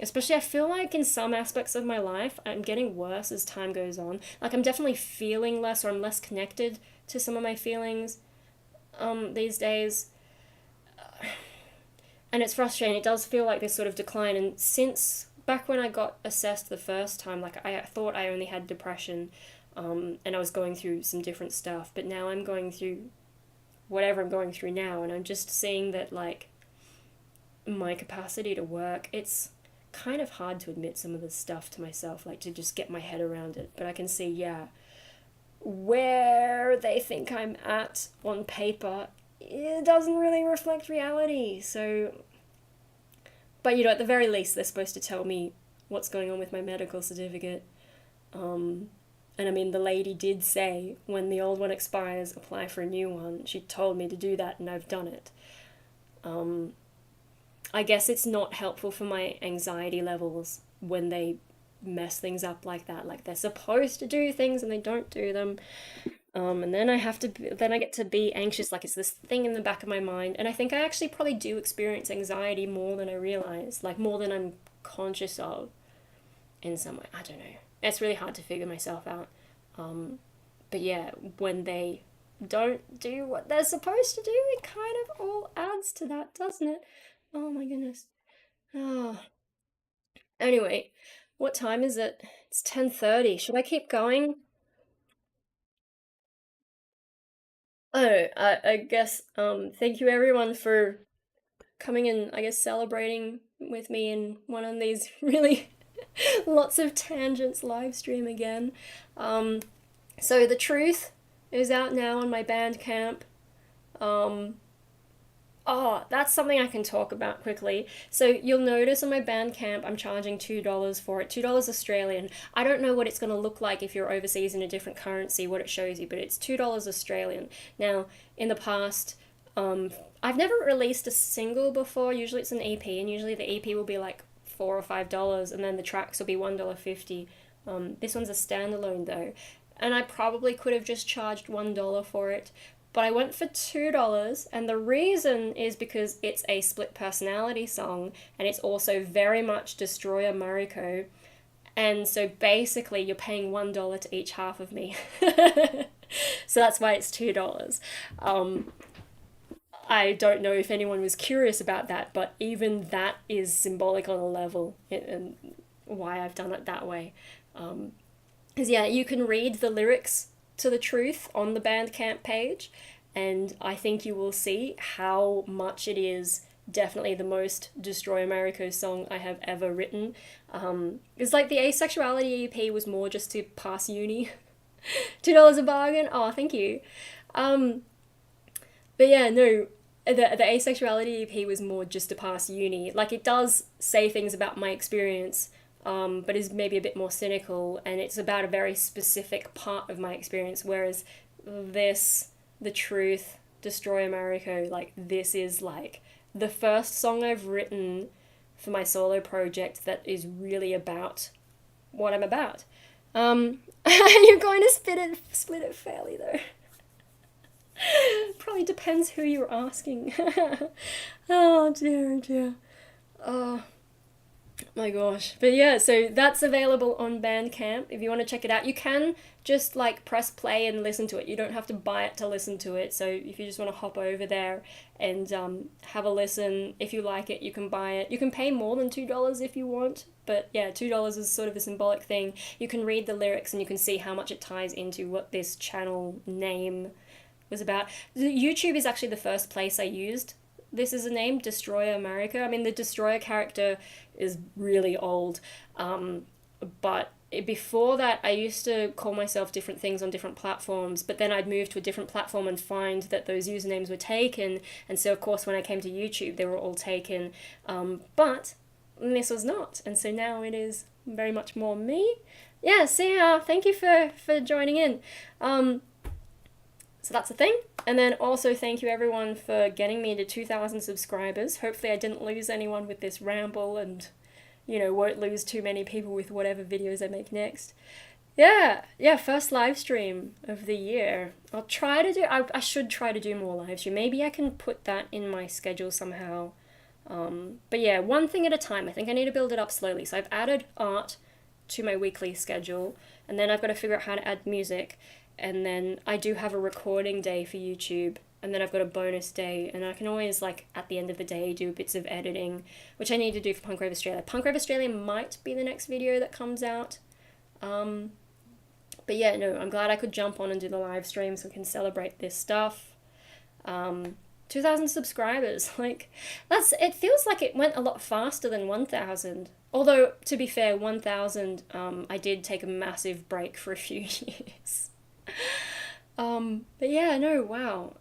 Especially, I feel like in some aspects of my life, I'm getting worse as time goes on. Like, I'm definitely feeling less, or I'm less connected to some of my feelings these days. And it's frustrating. It does feel like this sort of decline. And since back when I got assessed the first time, like, I thought I only had depression, and I was going through some different stuff. But now I'm going through whatever I'm going through now, and I'm just seeing that, like, my capacity to work, it's kind of hard to admit some of this stuff to myself, like to just get my head around it. But I can see, yeah, where they think I'm at on paper, it doesn't really reflect reality. So, but at the very least, they're supposed to tell me what's going on with my medical certificate. And I mean, the lady did say, when the old one expires, apply for a new one. She told me to do that, and I've done it. I guess it's not helpful for my anxiety levels when they mess things up like that. Like, they're supposed to do things and they don't do them. And then then I get to be anxious, like it's this thing in the back of my mind. And I think I actually probably do experience anxiety more than I realize, like more than I'm conscious of in some way. I don't know. It's really hard to figure myself out. But yeah, when they don't do what they're supposed to do, it kind of all adds to that, doesn't it? Oh my goodness. Oh. Anyway, what time is it? It's 10:30. Should I keep going? Oh, I guess thank you everyone for coming and I guess celebrating with me in one of these really lots of tangents live stream again. Um so The Truth is out now on my Bandcamp. Um Oh, that's something I can talk about quickly. So you'll notice on my Bandcamp, I'm charging $2 for it, $2 Australian. I don't know what it's going to look like if you're overseas in a different currency, what it shows you, but it's $2 Australian. Now, in the past, I've never released a single before. Usually it's an EP, and usually the EP will be like $4 or $5, and then the tracks will be $1.50. This one's a standalone though, and I probably could have just charged $1 for it, but I went for $2, and the reason is because it's a split personality song, and it's also very much DestroyerMariko, and so basically you're paying $1 to each half of me. So that's why it's $2. I don't know if anyone was curious about that, but even that is symbolic on a level, and why I've done it that way. Because yeah, you can read the lyrics to The Truth on the Bandcamp page, and I think you will see how much it is definitely the most Destroy America song I have ever written. It's like the Asexuality EP was more just to pass uni. $2 a bargain? Oh, thank you. Um, but yeah, no, the Asexuality EP was more just to pass uni. Like, it does say things about my experience, but is maybe a bit more cynical, and it's about a very specific part of my experience, whereas this, The Truth, Destroy America, like, this is like the first song I've written for my solo project that is really about what I'm about. You're going to split it fairly though. Probably depends who you're asking. Oh dear, dear. Oh, My gosh. But yeah, so that's available on Bandcamp if you want to check it out. You can just like press play and listen to it. You don't have to buy it to listen to it. So if you just want to hop over there and have a listen, if you like it, you can buy it. You can pay more than $2 if you want. But yeah, $2 is sort of a symbolic thing. You can read the lyrics and you can see how much it ties into what this channel name was about. YouTube is actually the first place I used this as a name, DestroyerMariko. I mean, the Destroyer character is really old, but before that, I used to call myself different things on different platforms, but then I'd move to a different platform and find that those usernames were taken. And so, of course, when I came to YouTube, they were all taken. But this was not. And so now it is very much more me. Yeah, see, thank you for joining in. So that's a thing. And then also thank you everyone for getting me to 2,000 subscribers. Hopefully I didn't lose anyone with this ramble and, won't lose too many people with whatever videos I make next. Yeah, first live stream of the year. I should try to do more live stream. Maybe I can put that in my schedule somehow. But yeah, one thing at a time. I think I need to build it up slowly. So I've added art to my weekly schedule, and then I've got to figure out how to add music. And then I do have a recording day for YouTube, and then I've got a bonus day, and I can always, like, at the end of the day do bits of editing, which I need to do for Punk Rave Australia. Punk Rave Australia might be the next video that comes out. But yeah, no, I'm glad I could jump on and do the live stream so we can celebrate this stuff. 2,000 subscribers, like, it feels like it went a lot faster than 1,000. Although, to be fair, 1,000, I did take a massive break for a few years. But yeah, no, wow.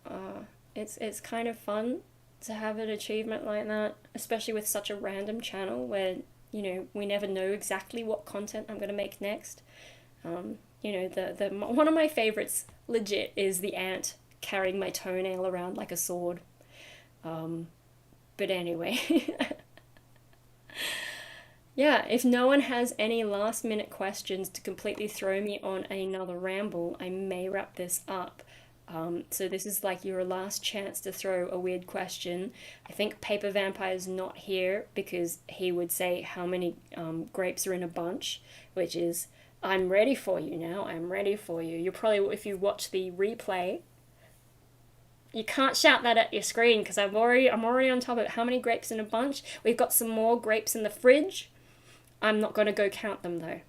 It's kind of fun to have an achievement like that, especially with such a random channel where, we never know exactly what content I'm gonna make next. The one of my favorites, legit, is the ant carrying my toenail around like a sword. But anyway. Yeah, if no one has any last minute questions to completely throw me on another ramble, I may wrap this up. So this is like your last chance to throw a weird question. I think Paper Vampire's not here because he would say how many grapes are in a bunch, which is, I'm ready for you now, I'm ready for you. You'll probably, if you watch the replay, you can't shout that at your screen because I'm already on top of it. How many grapes in a bunch? We've got some more grapes in the fridge. I'm not going to go count them though.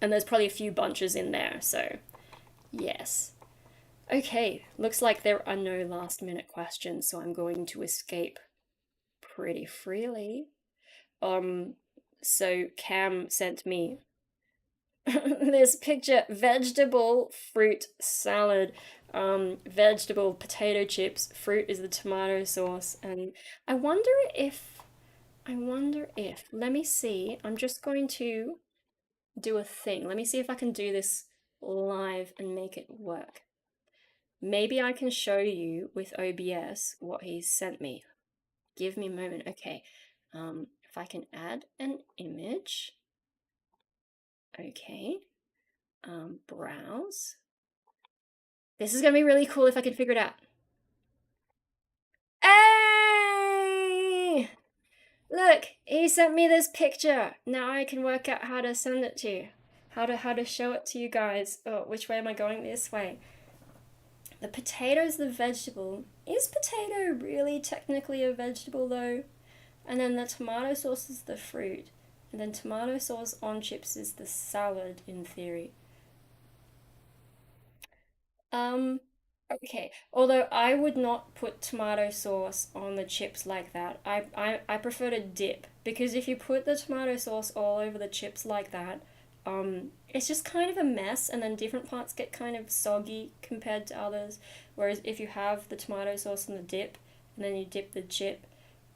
And there's probably a few bunches in there, so yes. Okay, looks like there are no last minute questions, so I'm going to escape pretty freely. So Cam sent me this picture, vegetable fruit salad. Vegetable potato chips, fruit is the tomato sauce, and I wonder if let me see, I'm just going to do a thing. Let me see if I can do this live and make it work. Maybe I can show you with OBS what he's sent me. Give me a moment. Okay. If I can add an image. Okay. Browse. This is gonna be really cool if I can figure it out. Hey! Look, he sent me this picture. Now I can work out how to send it to you. How to show it to you guys. Oh, which way am I going? This way. The potato's the vegetable. Is potato really technically a vegetable though? And then the tomato sauce is the fruit. And then tomato sauce on chips is the salad in theory. Okay. Although I would not put tomato sauce on the chips like that. I prefer to dip because if you put the tomato sauce all over the chips like that, it's just kind of a mess and then different parts get kind of soggy compared to others. Whereas if you have the tomato sauce and the dip and then you dip the chip,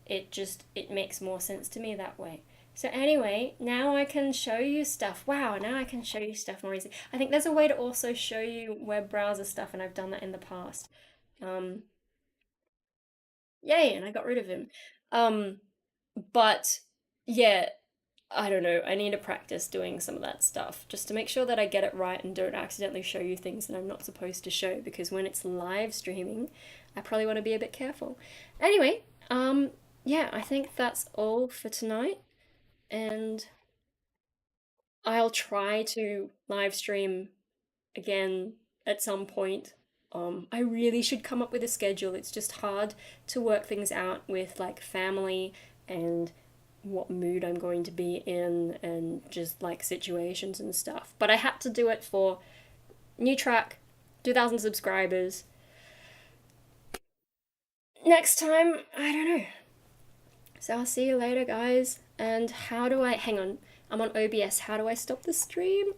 it makes more sense to me that way. So anyway, now I can show you stuff. Wow, now I can show you stuff more easily. I think there's a way to also show you web browser stuff, and I've done that in the past. Um, Yay, and I got rid of him. Um, but yeah, I don't know. I need to practice doing some of that stuff just to make sure that I get it right and don't accidentally show you things that I'm not supposed to show because when it's live streaming, I probably want to be a bit careful. Anyway, yeah, I think that's all for tonight. and I'll try to live stream again at some point. I really should come up with a schedule. It's just hard to work things out with like family and what mood I'm going to be in and just like situations and stuff. But I had to do it for new track, 2,000 subscribers. Next time, I don't know. So I'll see you later, guys. And how do I hang on? I'm on OBS. How do I stop the stream?